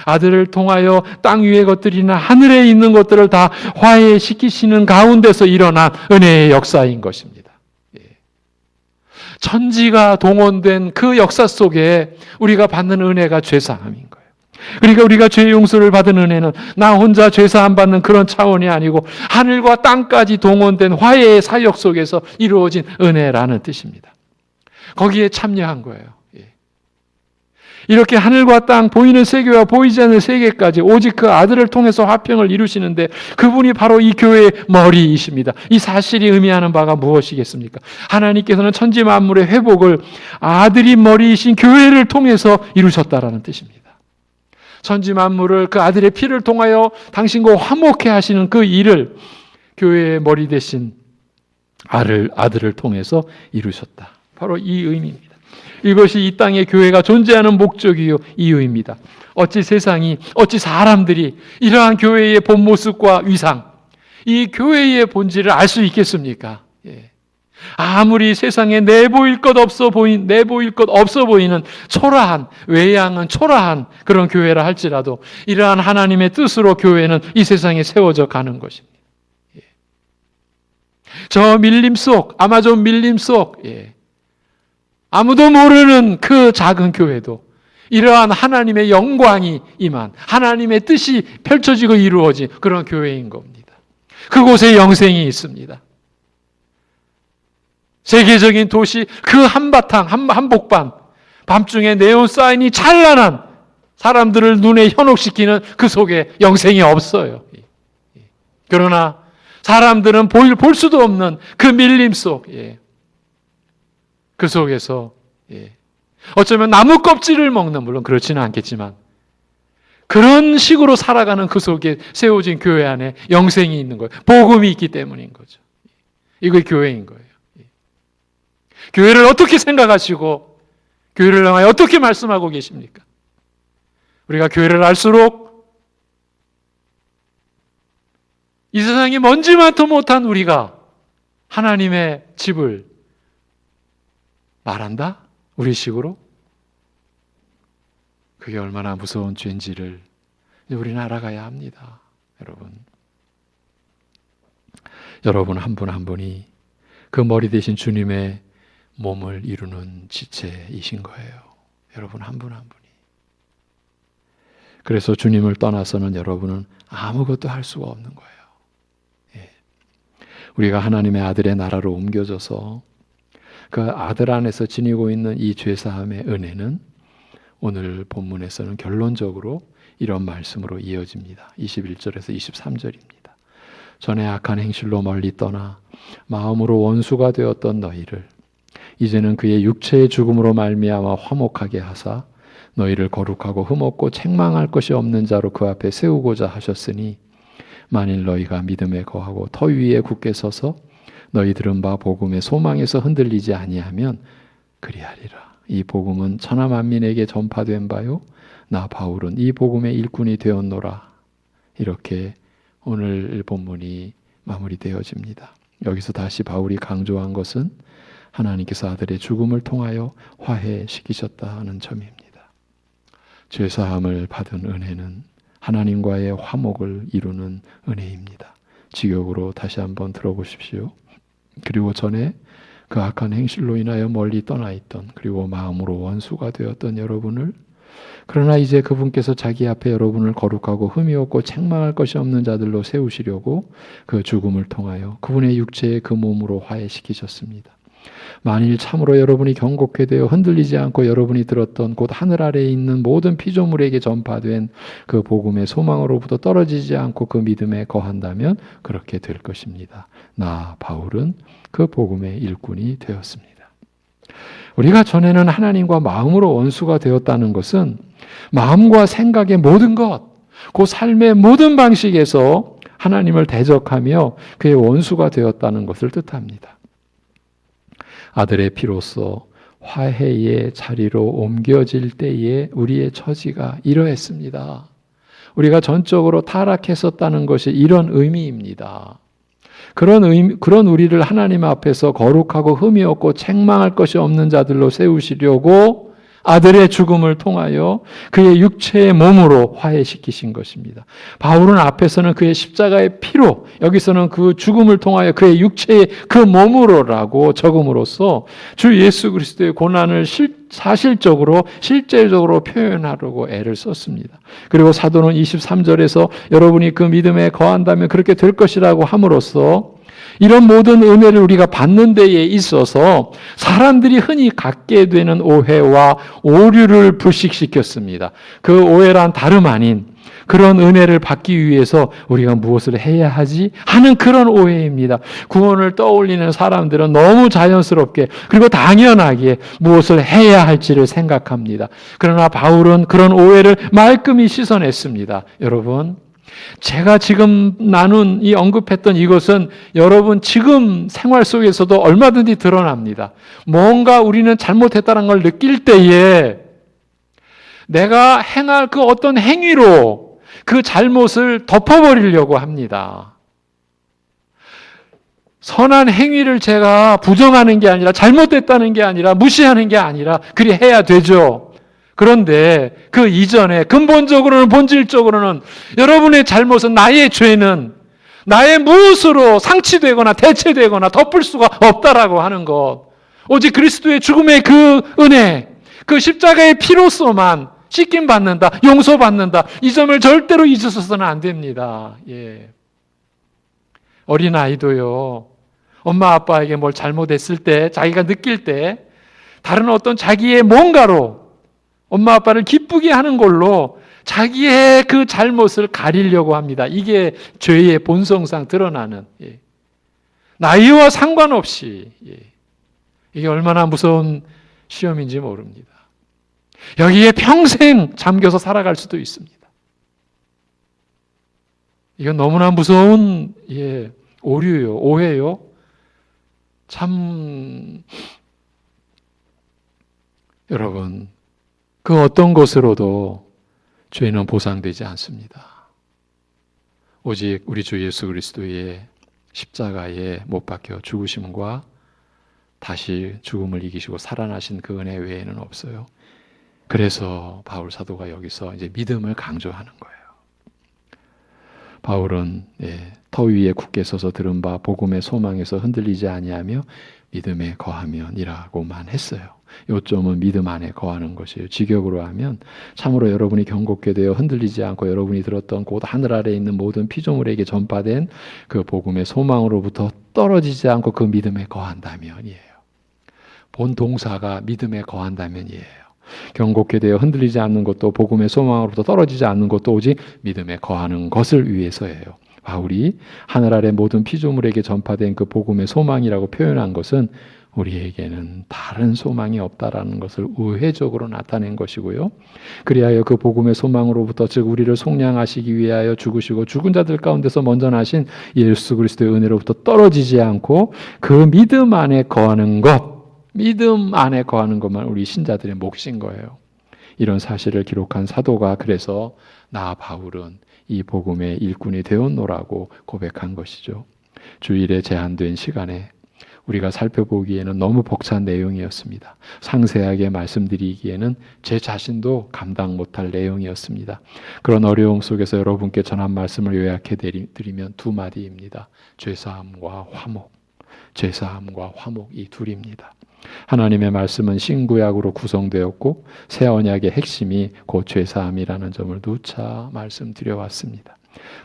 아들을 통하여 땅 위의 것들이나 하늘에 있는 것들을 다 화해시키시는 가운데서 일어난 은혜의 역사인 것입니다. 천지가 동원된 그 역사 속에 우리가 받는 은혜가 죄사함인 거예요. 그러니까 우리가 죄 용서를 받은 은혜는 나 혼자 죄사함 받는 그런 차원이 아니고 하늘과 땅까지 동원된 화해의 사역 속에서 이루어진 은혜라는 뜻입니다. 거기에 참여한 거예요. 이렇게 하늘과 땅, 보이는 세계와 보이지 않는 세계까지 오직 그 아들을 통해서 화평을 이루시는데 그분이 바로 이 교회의 머리이십니다. 이 사실이 의미하는 바가 무엇이겠습니까? 하나님께서는 천지 만물의 회복을 아들이 머리이신 교회를 통해서 이루셨다라는 뜻입니다. 천지 만물을 그 아들의 피를 통하여 당신과 화목해 하시는 그 일을 교회의 머리 대신 아들을 통해서 이루셨다. 바로 이 의미입니다. 이것이 이 땅에 교회가 존재하는 목적이요 이유입니다. 어찌 사람들이 이러한 교회의 본 모습과 위상, 이 교회의 본질을 알 수 있겠습니까? 아무리 세상에 내보일 것 없어 보이는 초라한, 외양은 초라한 그런 교회라 할지라도 이러한 하나님의 뜻으로 교회는 이 세상에 세워져 가는 것입니다. 저 밀림 속, 아마존 밀림 속, 아무도 모르는 그 작은 교회도 이러한 하나님의 영광이 임한, 하나님의 뜻이 펼쳐지고 이루어진 그런 교회인 겁니다. 그곳에 영생이 있습니다. 세계적인 도시 그 한바탕, 한복판, 밤중에 네온 사인이 찬란한 사람들을 눈에 현혹시키는 그 속에 영생이 없어요. 그러나 사람들은 볼 수도 없는 그 밀림 속, 그 속에서 어쩌면 나무 껍질을 먹는, 물론 그렇지는 않겠지만 그런 식으로 살아가는 그 속에 세워진 교회 안에 영생이 있는 거예요. 복음이 있기 때문인 거죠. 이게 교회인 거예요. 교회를 어떻게 생각하시고 교회를 향하여 어떻게 말씀하고 계십니까? 우리가 교회를 알수록 이 세상에 먼지만도 못한 우리가 하나님의 집을 말한다? 우리 식으로? 그게 얼마나 무서운 죄인지를 우리는 알아가야 합니다. 여러분 한 분 한 분이 그 머리 대신 주님의 몸을 이루는 지체이신 거예요. 여러분 한 분 한 분이. 그래서 주님을 떠나서는 여러분은 아무것도 할 수가 없는 거예요. 우리가 하나님의 아들의 나라로 옮겨져서 그 아들 안에서 지니고 있는 이 죄사함의 은혜는 오늘 본문에서는 결론적으로 이런 말씀으로 이어집니다. 21절에서 23절입니다. 전에 악한 행실로 멀리 떠나 마음으로 원수가 되었던 너희를 이제는 그의 육체의 죽음으로 말미암아 화목하게 하사 너희를 거룩하고 흠없고 책망할 것이 없는 자로 그 앞에 세우고자 하셨으니 만일 너희가 믿음에 거하고 터 위에 굳게 서서 너희 들은 바 복음의 소망에서 흔들리지 아니하면 그리하리라. 이 복음은 천하 만민에게 전파된 바요 나 바울은 이 복음의 일꾼이 되었노라. 이렇게 오늘 본문이 마무리되어집니다. 여기서 다시 바울이 강조한 것은 하나님께서 아들의 죽음을 통하여 화해시키셨다는 점입니다. 죄사함을 받은 은혜는 하나님과의 화목을 이루는 은혜입니다. 직역으로 다시 한번 들어보십시오. 그리고 전에 그 악한 행실로 인하여 멀리 떠나 있던, 그리고 마음으로 원수가 되었던 여러분을, 그러나 이제 그분께서 자기 앞에 여러분을 거룩하고 흠이 없고 책망할 것이 없는 자들로 세우시려고 그 죽음을 통하여 그분의 육체의 그 몸으로 화해시키셨습니다. 만일 참으로 여러분이 경고케 되어 흔들리지 않고 여러분이 들었던 곧 하늘 아래에 있는 모든 피조물에게 전파된 그 복음의 소망으로부터 떨어지지 않고 그 믿음에 거한다면 그렇게 될 것입니다. 나 바울은 그 복음의 일꾼이 되었습니다. 우리가 전에는 하나님과 마음으로 원수가 되었다는 것은 마음과 생각의 모든 것, 그 삶의 모든 방식에서 하나님을 대적하며 그의 원수가 되었다는 것을 뜻합니다. 아들의 피로써 화해의 자리로 옮겨질 때에 우리의 처지가 이러했습니다. 우리가 전적으로 타락했었다는 것이 이런 의미입니다. 그런 우리를 하나님 앞에서 거룩하고 흠이 없고 책망할 것이 없는 자들로 세우시려고 아들의 죽음을 통하여 그의 육체의 몸으로 화해시키신 것입니다. 바울은 앞에서는 그의 십자가의 피로, 여기서는 그 죽음을 통하여 그의 육체의 그 몸으로라고 적음으로써 주 예수 그리스도의 고난을 사실적으로 실제적으로 표현하려고 애를 썼습니다. 그리고 사도는 23절에서 여러분이 그 믿음에 거한다면 그렇게 될 것이라고 함으로써 이런 모든 은혜를 우리가 받는 데에 있어서 사람들이 흔히 갖게 되는 오해와 오류를 불식시켰습니다. 그 오해란 다름 아닌 그런 은혜를 받기 위해서 우리가 무엇을 해야 하지 하는 그런 오해입니다. 구원을 떠올리는 사람들은 너무 자연스럽게 그리고 당연하게 무엇을 해야 할지를 생각합니다. 그러나 바울은 그런 오해를 말끔히 씻어냈습니다. 여러분, 제가 지금 언급했던 이것은 여러분 지금 생활 속에서도 얼마든지 드러납니다. 뭔가 우리는 잘못했다는 걸 느낄 때에 내가 행할 그 어떤 행위로 그 잘못을 덮어버리려고 합니다. 선한 행위를 제가 부정하는 게 아니라 잘못됐다는 게 아니라 무시하는 게 아니라 그리 해야 되죠. 그런데 그 이전에 근본적으로는 본질적으로는 여러분의 잘못은 나의 죄는 나의 무엇으로 상치되거나 대체되거나 덮을 수가 없다라고 하는 것. 오직 그리스도의 죽음의 그 은혜, 그 십자가의 피로서만 씻김 받는다, 용서받는다. 이 점을 절대로 잊으셔서는 안 됩니다. 예. 어린아이도요, 엄마 아빠에게 뭘 잘못했을 때, 자기가 느낄 때, 다른 어떤 자기의 뭔가로 엄마 아빠를 기쁘게 하는 걸로 자기의 그 잘못을 가리려고 합니다. 이게 죄의 본성상 드러나는, 예. 나이와 상관없이, 예. 이게 얼마나 무서운 시험인지 모릅니다. 여기에 평생 잠겨서 살아갈 수도 있습니다. 이건 너무나 무서운, 예, 오류요, 오해요. 참, 여러분, 그 어떤 것으로도 죄는 보상되지 않습니다. 오직 우리 주 예수 그리스도의 십자가에 못 박혀 죽으심과 다시 죽음을 이기시고 살아나신 그 은혜 외에는 없어요. 그래서 바울 사도가 여기서 이제 믿음을 강조하는 거예요. 바울은 터 위에 굳게 서서 들은 바 복음의 소망에서 흔들리지 아니하며 믿음에 거하면이라고만 했어요. 요점은 믿음 안에 거하는 것이에요. 직역으로 하면 참으로 여러분이 경고케 되어 흔들리지 않고 여러분이 들었던 곧 하늘 아래에 있는 모든 피조물에게 전파된 그 복음의 소망으로부터 떨어지지 않고 그 믿음에 거한다면이에요. 본 동사가 믿음에 거한다면이에요. 경고케 되어 흔들리지 않는 것도 복음의 소망으로부터 떨어지지 않는 것도 오직 믿음에 거하는 것을 위해서예요. 바울이 하늘 아래 모든 피조물에게 전파된 그 복음의 소망이라고 표현한 것은 우리에게는 다른 소망이 없다라는 것을 우회적으로 나타낸 것이고요. 그리하여 그 복음의 소망으로부터 즉 우리를 속량하시기 위하여 죽으시고 죽은 자들 가운데서 먼저 나신 예수 그리스도의 은혜로부터 떨어지지 않고 그 믿음 안에 거하는 것, 믿음 안에 거하는 것만 우리 신자들의 몫인 거예요. 이런 사실을 기록한 사도가 그래서 나 바울은 이 복음의 일꾼이 되었노라고 고백한 것이죠. 주일에 제한된 시간에 우리가 살펴보기에는 너무 벅찬 내용이었습니다. 상세하게 말씀드리기에는 제 자신도 감당 못할 내용이었습니다. 그런 어려움 속에서 여러분께 전한 말씀을 요약해 드리면 두 마디입니다. 죄사함과 화목. 죄사함과 화목 이 둘입니다. 하나님의 말씀은 신구약으로 구성되었고 새 언약의 핵심이 곧 죄사함이라는 점을 누차 말씀드려왔습니다.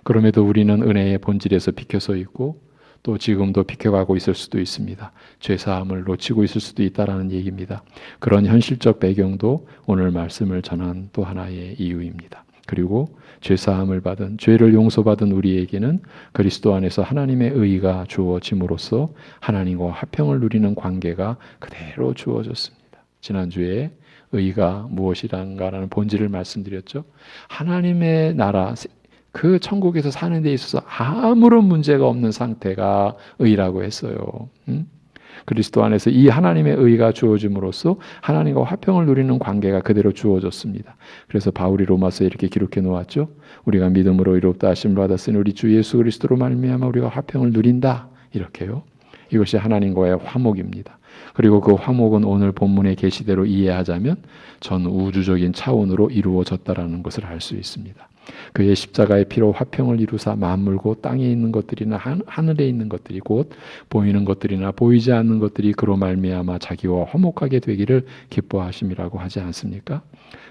그럼에도 우리는 은혜의 본질에서 비켜서 있고 또 지금도 비켜가고 있을 수도 있습니다. 죄사함을 놓치고 있을 수도 있다는 얘기입니다. 그런 현실적 배경도 오늘 말씀을 전한 또 하나의 이유입니다. 그리고 죄사함을 받은, 죄를 용서받은 우리에게는 그리스도 안에서 하나님의 의가 주어짐으로써 하나님과 화평을 누리는 관계가 그대로 주어졌습니다. 지난주에 의가 무엇이란가라는 본질을 말씀드렸죠. 하나님의 나라, 그 천국에서 사는 데 있어서 아무런 문제가 없는 상태가 의라고 했어요. 그리스도 안에서 이 하나님의 의가 주어짐으로써 하나님과 화평을 누리는 관계가 그대로 주어졌습니다. 그래서 바울이 로마서에 이렇게 기록해 놓았죠. 우리가 믿음으로 의롭다 하심을 받았으니 우리 주 예수 그리스도로 말미암아 우리가 화평을 누린다. 이렇게요. 이것이 하나님과의 화목입니다. 그리고 그 화목은 오늘 본문의 계시대로 이해하자면 전 우주적인 차원으로 이루어졌다라는 것을 알 수 있습니다. 그의 십자가의 피로 화평을 이루사 만물고 땅에 있는 것들이나 하늘에 있는 것들이 곧 보이는 것들이나 보이지 않는 것들이 그로 말미암아 자기와 화목하게 되기를 기뻐하심이라고 하지 않습니까?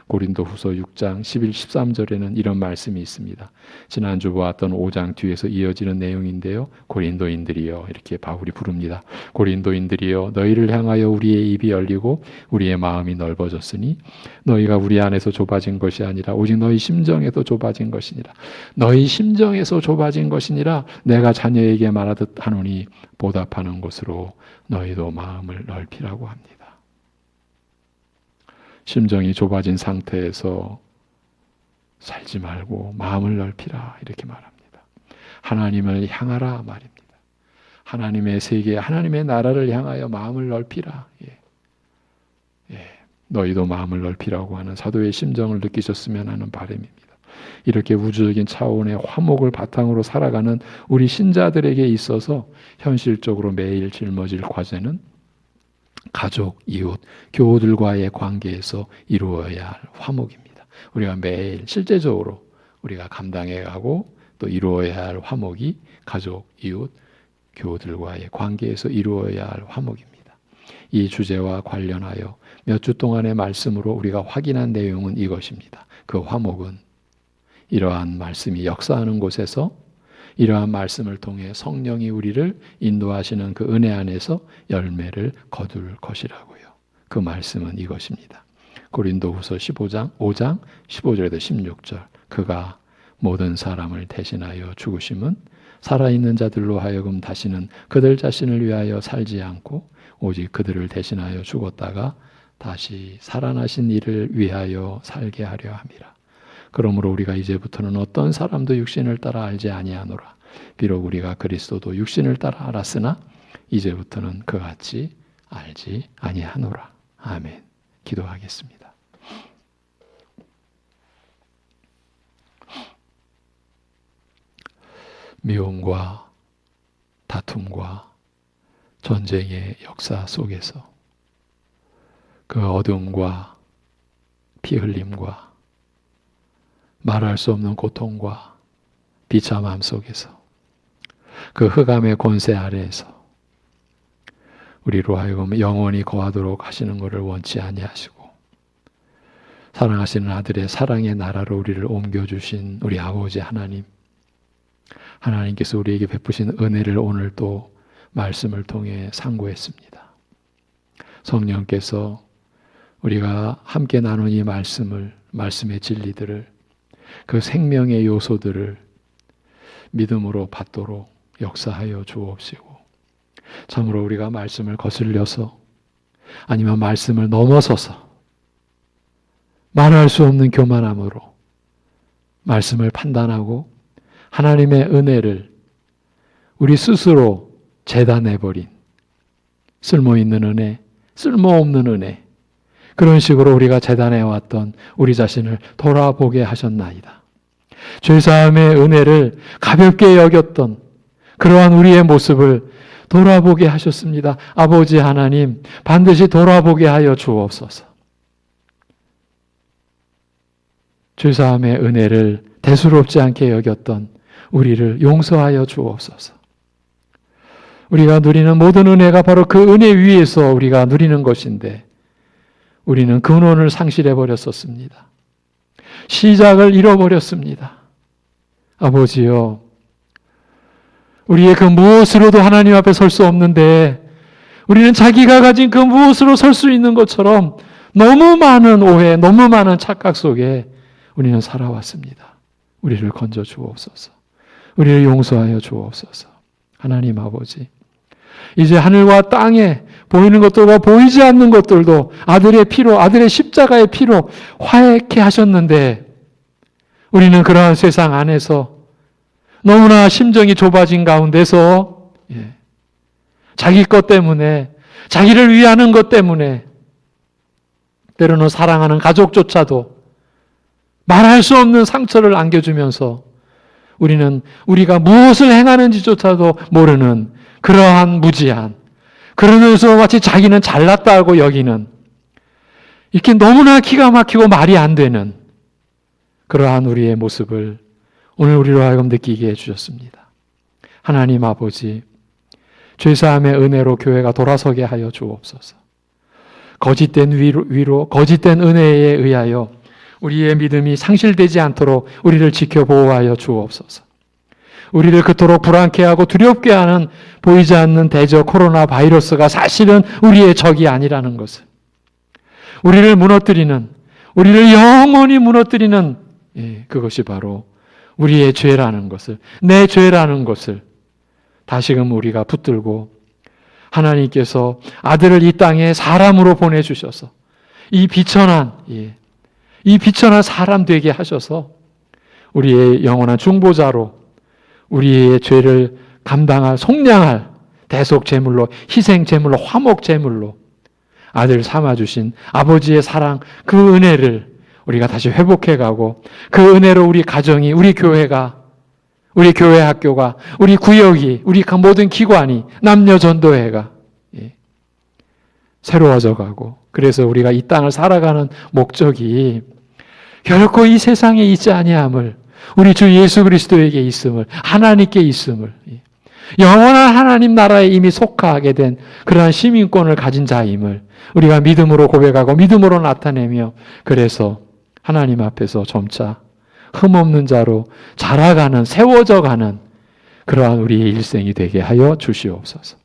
고린도후서 6장 11, 13절에는 이런 말씀이 있습니다. 지난주 보았던 5장 뒤에서 이어지는 내용인데요. 고린도인들이여 이렇게 바울이 부릅니다. 고린도인들이여 너희를 향하여 우리의 입이 열리고 우리의 마음이 넓어졌으니 너희가 우리 안에서 좁아진 것이 아니라 오직 너희 심정에도 좁아진 것이니라. 너희 심정에서 좁아진 것이니라 내가 자녀에게 말하듯 하노니 보답하는 것으로 너희도 마음을 넓히라고 합니다. 심정이 좁아진 상태에서 살지 말고 마음을 넓히라 이렇게 말합니다. 하나님을 향하라 말입니다. 하나님의 세계, 하나님의 나라를 향하여 마음을 넓히라. 너희도 마음을 넓히라고 하는 사도의 심정을 느끼셨으면 하는 바람입니다. 이렇게 우주적인 차원의 화목을 바탕으로 살아가는 우리 신자들에게 있어서 현실적으로 매일 짊어질 과제는 가족, 이웃, 교우들과의 관계에서 이루어야 할 화목입니다. 우리가 매일 실제적으로 우리가 감당해 가고 또 이루어야 할 화목이 가족, 이웃, 교우들과의 관계에서 이루어야 할 화목입니다. 이 주제와 관련하여 몇 주 동안의 말씀으로 우리가 확인한 내용은 이것입니다. 그 화목은 이러한 말씀이 역사하는 곳에서 이러한 말씀을 통해 성령이 우리를 인도하시는 그 은혜 안에서 열매를 거둘 것이라고요. 그 말씀은 이것입니다. 고린도후서 5장 15절에서 16절. 그가 모든 사람을 대신하여 죽으심은 살아있는 자들로 하여금 다시는 그들 자신을 위하여 살지 않고 오직 그들을 대신하여 죽었다가 다시 살아나신 이를 위하여 살게 하려 함이라. 그러므로 우리가 이제부터는 어떤 사람도 육신을 따라 알지 아니하노라. 비록 우리가 그리스도도 육신을 따라 알았으나 이제부터는 그같이 알지 아니하노라. 아멘. 기도하겠습니다. 미움과 다툼과 전쟁의 역사 속에서 그 어둠과 피 흘림과 말할 수 없는 고통과 비참함 속에서 그 흑암의 권세 아래에서 우리로 하여금 영원히 거하도록 하시는 것을 원치 아니하시고 사랑하시는 아들의 사랑의 나라로 우리를 옮겨주신 우리 아버지 하나님, 하나님께서 우리에게 베푸신 은혜를 오늘 또 말씀을 통해 상고했습니다. 성령께서 우리가 함께 나눈 이 말씀의 진리들을, 그 생명의 요소들을 믿음으로 받도록 역사하여 주옵시고, 참으로 우리가 말씀을 거슬려서 아니면 말씀을 넘어서서 말할 수 없는 교만함으로 말씀을 판단하고 하나님의 은혜를 우리 스스로 재단해버린 쓸모있는 은혜, 쓸모없는 은혜, 그런 식으로 우리가 재단해왔던 우리 자신을 돌아보게 하셨나이다. 죄사함의 은혜를 가볍게 여겼던 그러한 우리의 모습을 돌아보게 하셨습니다. 아버지 하나님, 반드시 돌아보게 하여 주옵소서. 죄사함의 은혜를 대수롭지 않게 여겼던 우리를 용서하여 주옵소서. 우리가 누리는 모든 은혜가 바로 그 은혜 위에서 우리가 누리는 것인데 우리는 근원을 상실해버렸었습니다. 시작을 잃어버렸습니다. 아버지요, 우리의 그 무엇으로도 하나님 앞에 설 수 없는데 우리는 자기가 가진 그 무엇으로 설 수 있는 것처럼 너무 많은 오해, 너무 많은 착각 속에 우리는 살아왔습니다. 우리를 건져 주옵소서. 우리를 용서하여 주옵소서. 하나님 아버지, 이제 하늘과 땅에 보이는 것들과 보이지 않는 것들도 아들의 피로, 아들의 십자가의 피로 화해케 하셨는데 우리는 그러한 세상 안에서 너무나 심정이 좁아진 가운데서 자기 것 때문에, 자기를 위하는 것 때문에 때로는 사랑하는 가족조차도 말할 수 없는 상처를 안겨주면서 우리는 우리가 무엇을 행하는지조차도 모르는 그러한 무지한, 그러면서 마치 자기는 잘났다고 여기는, 이렇게 너무나 기가 막히고 말이 안 되는 그러한 우리의 모습을 오늘 우리로 하여금 느끼게 해주셨습니다. 하나님 아버지, 죄사함의 은혜로 교회가 돌아서게 하여 주옵소서. 거짓된 위로, 거짓된 은혜에 의하여 우리의 믿음이 상실되지 않도록 우리를 지켜 보호하여 주옵소서. 우리를 그토록 불안케 하고 두렵게 하는 보이지 않는 대저 코로나 바이러스가 사실은 우리의 적이 아니라는 것을, 우리를 무너뜨리는, 우리를 영원히 무너뜨리는 그것이 바로 우리의 죄라는 것을, 내 죄라는 것을 다시금 우리가 붙들고 하나님께서 아들을 이 땅에 사람으로 보내주셔서 이 비천한 사람 되게 하셔서 우리의 영원한 중보자로 우리의 죄를 감당할, 속량할 대속 제물로, 희생 제물로, 화목 제물로 아들 삼아주신 아버지의 사랑, 그 은혜를 우리가 다시 회복해가고 그 은혜로 우리 가정이, 우리 교회가, 우리 교회 학교가, 우리 구역이, 우리 모든 기관이, 남녀 전도회가 새로워져 가고, 그래서 우리가 이 땅을 살아가는 목적이 결코 이 세상에 있지 아니함을, 우리 주 예수 그리스도에게 있음을, 하나님께 있음을, 영원한 하나님 나라에 이미 속하게 된 그러한 시민권을 가진 자임을 우리가 믿음으로 고백하고 믿음으로 나타내며, 그래서 하나님 앞에서 점차 흠없는 자로 자라가는, 세워져가는 그러한 우리의 일생이 되게 하여 주시옵소서.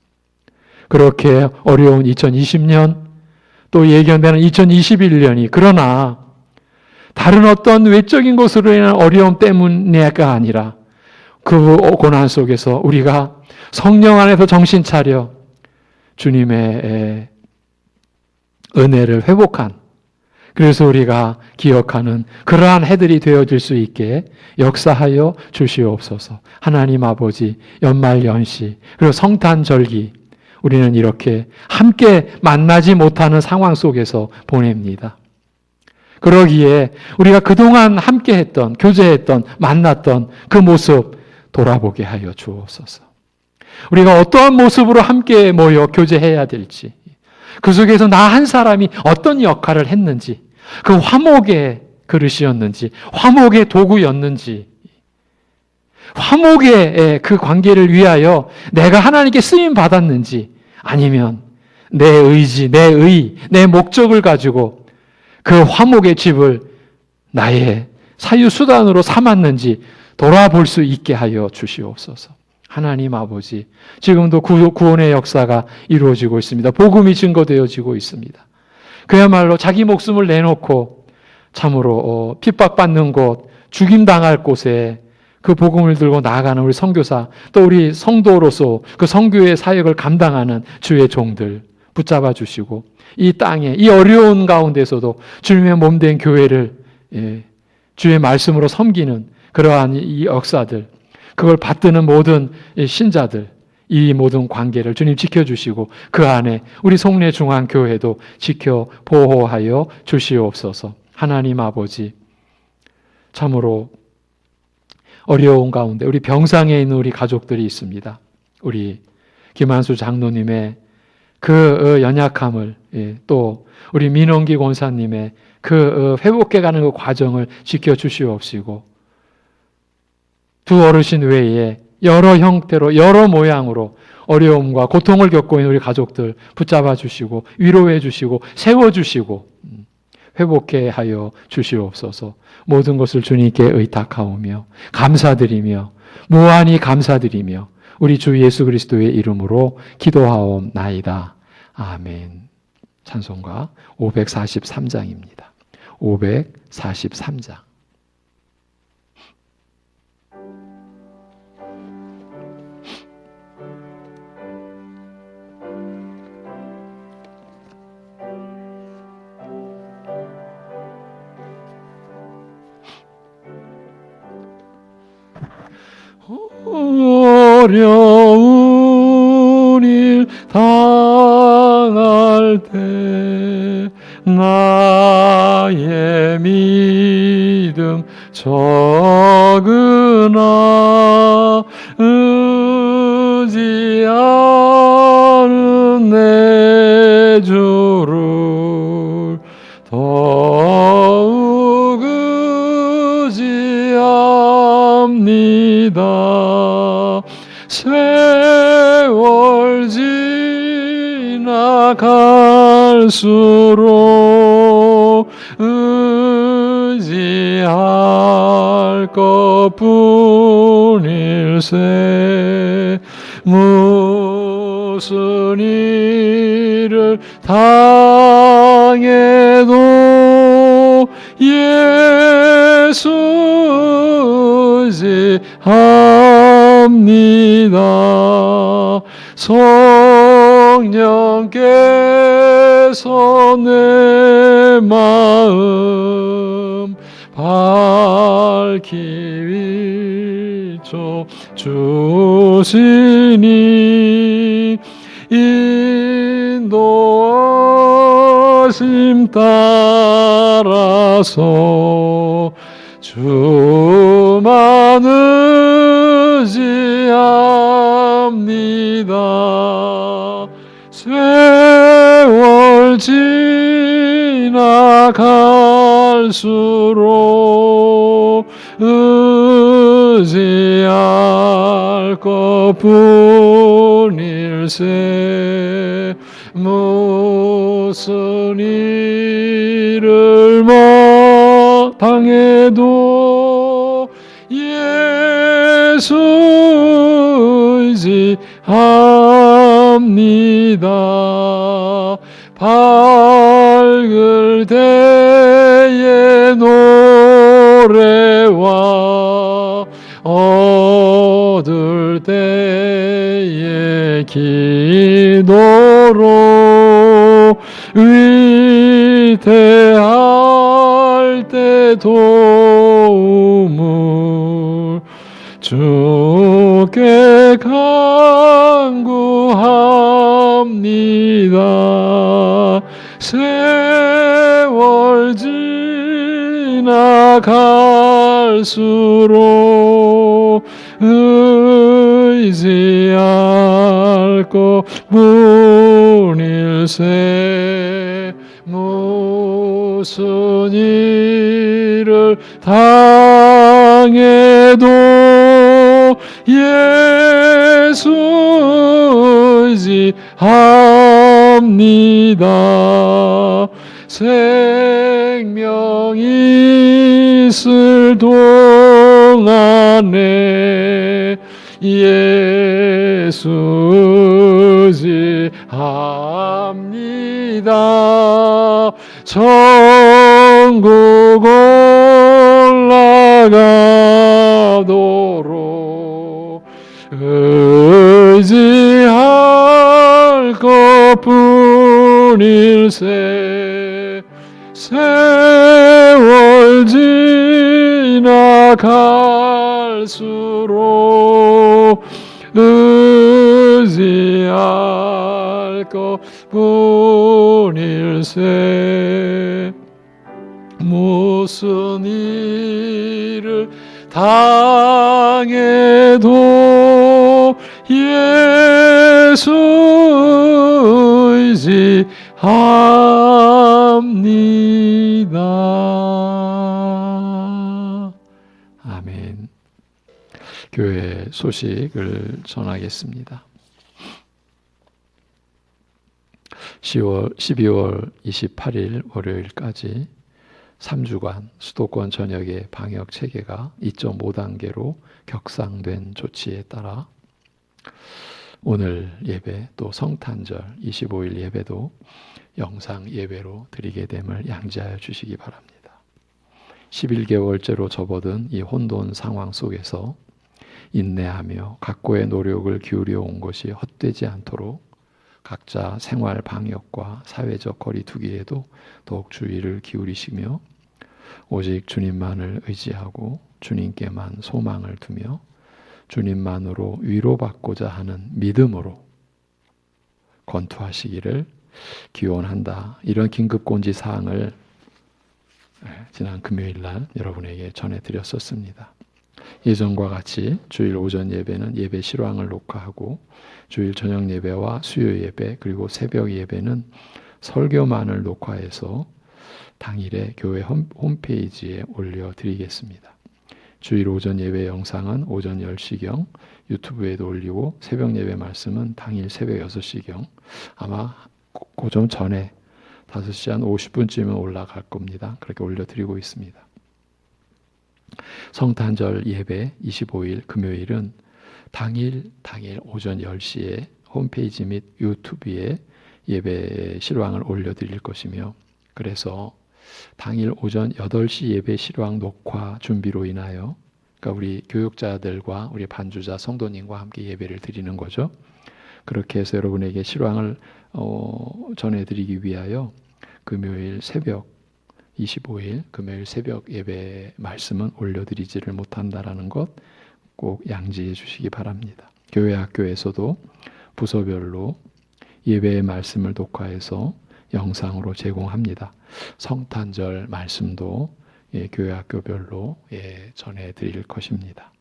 그렇게 어려운 2020년, 또 예견되는 2021년이, 그러나 다른 어떤 외적인 것으로 인한 어려움 때문에가 아니라 그 고난 속에서 우리가 성령 안에서 정신 차려 주님의 은혜를 회복한, 그래서 우리가 기억하는 그러한 해들이 되어질 수 있게 역사하여 주시옵소서. 하나님 아버지, 연말연시 그리고 성탄절기 우리는 이렇게 함께 만나지 못하는 상황 속에서 보냅니다. 그러기에 우리가 그동안 함께했던, 교제했던, 만났던 그 모습 돌아보게 하여 주옵소서. 우리가 어떠한 모습으로 함께 모여 교제해야 될지, 그 속에서 나 한 사람이 어떤 역할을 했는지, 그 화목의 그릇이었는지, 화목의 도구였는지, 화목의 그 관계를 위하여 내가 하나님께 쓰임 받았는지, 아니면 내 의지, 내 의, 내 목적을 가지고 그 화목의 집을 나의 사유수단으로 삼았는지 돌아볼 수 있게 하여 주시옵소서. 하나님 아버지, 지금도 구원의 역사가 이루어지고 있습니다. 복음이 증거되어지고 있습니다. 그야말로 자기 목숨을 내놓고 참으로 핍박받는 곳, 죽임당할 곳에 그 복음을 들고 나아가는 우리 선교사, 또 우리 성도로서 그 선교의 사역을 감당하는 주의 종들 붙잡아 주시고, 이 땅에 이 어려운 가운데서도 주님의 몸된 교회를 주의 말씀으로 섬기는 그러한 이 역사들, 그걸 받드는 모든 신자들, 이 모든 관계를 주님 지켜주시고 그 안에 우리 송내중앙교회도 지켜 보호하여 주시옵소서. 하나님 아버지, 참으로 어려운 가운데 우리 병상에 있는 우리 가족들이 있습니다. 우리 김한수 장로님의 그 연약함을, 또 우리 민원기 권사님의 그 회복해가는 그 과정을 지켜주시옵시고, 두 어르신 외에 여러 형태로 여러 모양으로 어려움과 고통을 겪고 있는 우리 가족들 붙잡아 주시고 위로해 주시고 세워주시고 회복해 하여 주시옵소서. 모든 것을 주님께 의탁하오며 감사드리며 무한히 감사드리며 우리 주 예수 그리스도의 이름으로 기도하옵나이다. 아멘. 찬송가 543장입니다. 543장. 어려운 일 당할 때 나의 믿음 적으나 의지하는 내 주를 더욱 의지합니다. 세월 지나갈수록 의지할 것뿐일세. 무슨 일을 당해도 예수 의지합니다. 성령께서 내 마음 밝히 비춰 주시니 인도하심 따라 하소. 주만 의지합니다. 세월 지나갈수록 의지할 것뿐일세. 무슨 일을 당해도 예수 의지합니다. 밝을 때의 노래와 어두울 때의 기도로 위태할 때 도움을 주께 간구합니다. 세월 지나갈수록 의지할 것뿐일세. 무슨 일을 당해도 예수 의지합니다. 생명이 있을 동안에 예수 의지합니다. 천국 올라가도록 의지할 것뿐일세. 세월 지나갈수록 의지할 것뿐일세. 무슨 일을 당해도 예수 의지합니다. 아멘. 교회 소식을 전하겠습니다. 12월 28일 월요일까지 3주간 수도권 전역의 방역 체계가 2.5단계로 격상된 조치에 따라 오늘 예배 또 성탄절 25일 예배도 영상 예배로 드리게 됨을 양지하여 주시기 바랍니다. 11개월째로 접어든 이 혼돈 상황 속에서 인내하며 각고의 노력을 기울여 온 것이 헛되지 않도록 각자 생활 방역과 사회적 거리 두기에도 더욱 주의를 기울이시며 오직 주님만을 의지하고 주님께만 소망을 두며 주님만으로 위로받고자 하는 믿음으로 권투하시기를 기원한다. 이런 긴급공지 사항을 지난 금요일 날 여러분에게 전해드렸었습니다. 예전과 같이 주일 오전 예배는 예배 실황을 녹화하고 주일 저녁 예배와 수요 예배 그리고 새벽 예배는 설교만을 녹화해서 당일에 교회 홈페이지에 올려드리겠습니다. 주일 오전 예배 영상은 오전 10시경 유튜브에도 올리고 새벽 예배 말씀은 당일 새벽 6시경 아마 그 좀 전에 5시 한 50분쯤은 올라갈 겁니다. 그렇게 올려드리고 있습니다. 성탄절 예배 25일 금요일은 당일 오전 10시에 홈페이지 및 유튜브에 예배 실황을 올려드릴 것이며 그래서 당일 오전 8시 예배 실황 녹화 준비로 인하여 그러니까 우리 교육자들과 우리 반주자 성도님과 함께 예배를 드리는 거죠. 그렇게 해서 여러분에게 실황을 전해드리기 위하여 금요일 새벽 25일 금요일 새벽 예배 말씀은 올려드리지를 못한다라는 것 꼭 양지해 주시기 바랍니다. 교회 학교에서도 부서별로 예배의 말씀을 녹화해서 영상으로 제공합니다. 성탄절 말씀도 교회 학교별로 전해드릴 것입니다.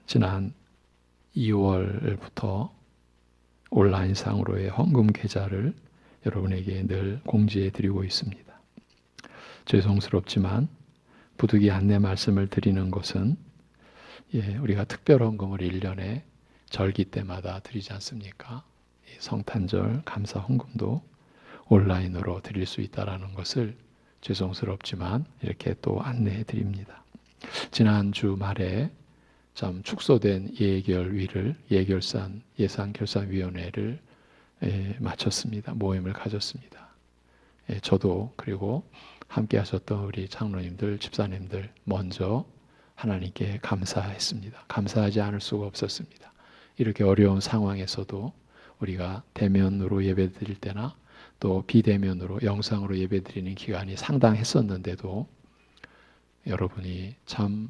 지난 2월부터 온라인상으로의 헌금 계좌를 여러분에게 늘 공지해 드리고 있습니다. 죄송스럽지만 부득이 안내 말씀을 드리는 것은 우리가 특별 헌금을 1년에 절기 때마다 드리지 않습니까? 성탄절 감사 헌금도 온라인으로 드릴 수 있다는 것을 죄송스럽지만 이렇게 또 안내해 드립니다. 지난주 말에 참 축소된 예결위를 예산결산위원회를 마쳤습니다. 모임을 가졌습니다. 저도 그리고 함께 하셨던 우리 장로님들, 집사님들 먼저 하나님께 감사했습니다. 감사하지 않을 수가 없었습니다. 이렇게 어려운 상황에서도 우리가 대면으로 예배드릴 때나 또 비대면으로 영상으로 예배드리는 기간이 상당했었는데도 여러분이 참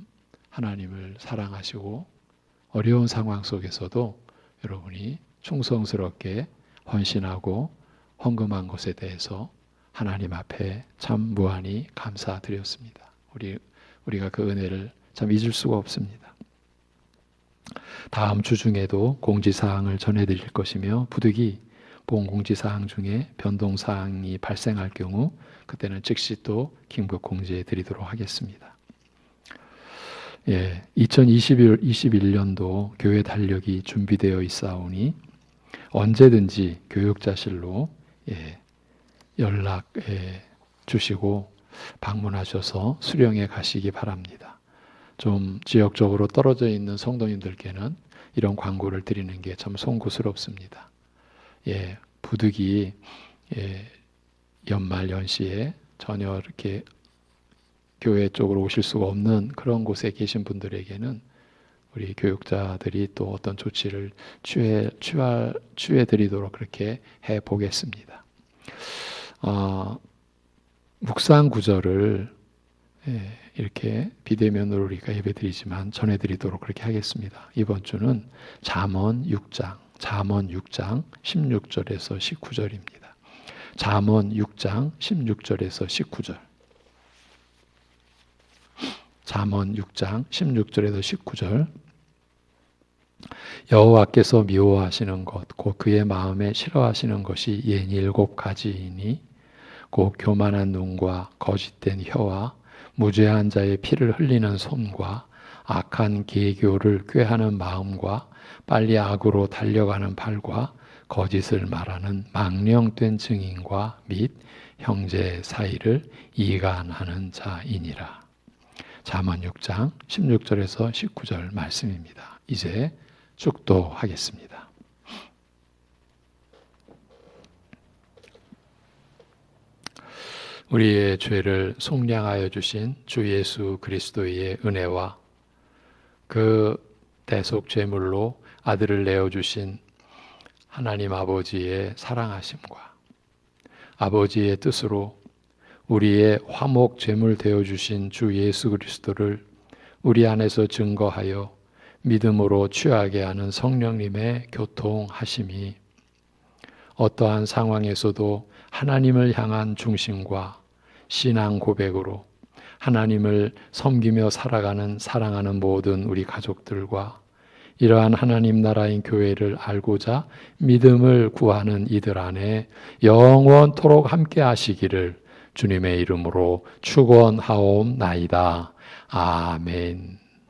하나님을 사랑하시고 어려운 상황 속에서도 여러분이 충성스럽게 헌신하고 헌금한 것에 대해서 하나님 앞에 참 무한히 감사드렸습니다. 우리가 그 은혜를 참 잊을 수가 없습니다. 다음 주 중에도 공지사항을 전해드릴 것이며 부득이 본 공지사항 중에 변동사항이 발생할 경우 그때는 즉시 또 긴급 공지해 드리도록 하겠습니다. 2021년도 교회 달력이 준비되어 있사오니 언제든지 교육자실로 연락 주시고 방문하셔서 수령해 가시기 바랍니다. 좀 지역적으로 떨어져 있는 성도님들께는 이런 광고를 드리는 게 참 송구스럽습니다. 부득이 연말 연시에 전혀 이렇게 교회 쪽으로 오실 수가 없는 그런 곳에 계신 분들에게는 우리 교육자들이 또 어떤 조치를 취해 드리도록 그렇게 해 보겠습니다. 묵상 구절을 이렇게 비대면으로 우리가 예배드리지만 전해드리도록 그렇게 하겠습니다. 이번 주는 잠언 6장 16절에서 19절입니다. 잠언 6장 16절에서 19절. 잠언 6장 16절에서 19절. 여호와께서 미워하시는 것 곧 그의 마음에 싫어하시는 것이 옌 7가지이니 곧 교만한 눈과 거짓된 혀와 무죄한 자의 피를 흘리는 손과 악한 계교를 꾀하는 마음과 빨리 악으로 달려가는 발과 거짓을 말하는 망령된 증인과 및 형제 사이를 이간하는 자이니라. 잠언 6장 16절에서 19절 말씀입니다. 이제 축도하겠습니다. 우리의 죄를 속량하여 주신 주 예수 그리스도의 은혜와 그 대속 제물로 아들을 내어주신 하나님 아버지의 사랑하심과 아버지의 뜻으로 우리의 화목 제물 되어주신 주 예수 그리스도를 우리 안에서 증거하여 믿음으로 취하게 하는 성령님의 교통하심이 어떠한 상황에서도 하나님을 향한 중심과 신앙 고백으로 하나님을 섬기며 살아가는 사랑하는 모든 우리 가족들과 이러한 하나님 나라인 교회를 알고자 믿음을 구하는 이들 안에 영원토록 함께 하시기를 주님의 이름으로 축원하옵나이다. 아멘.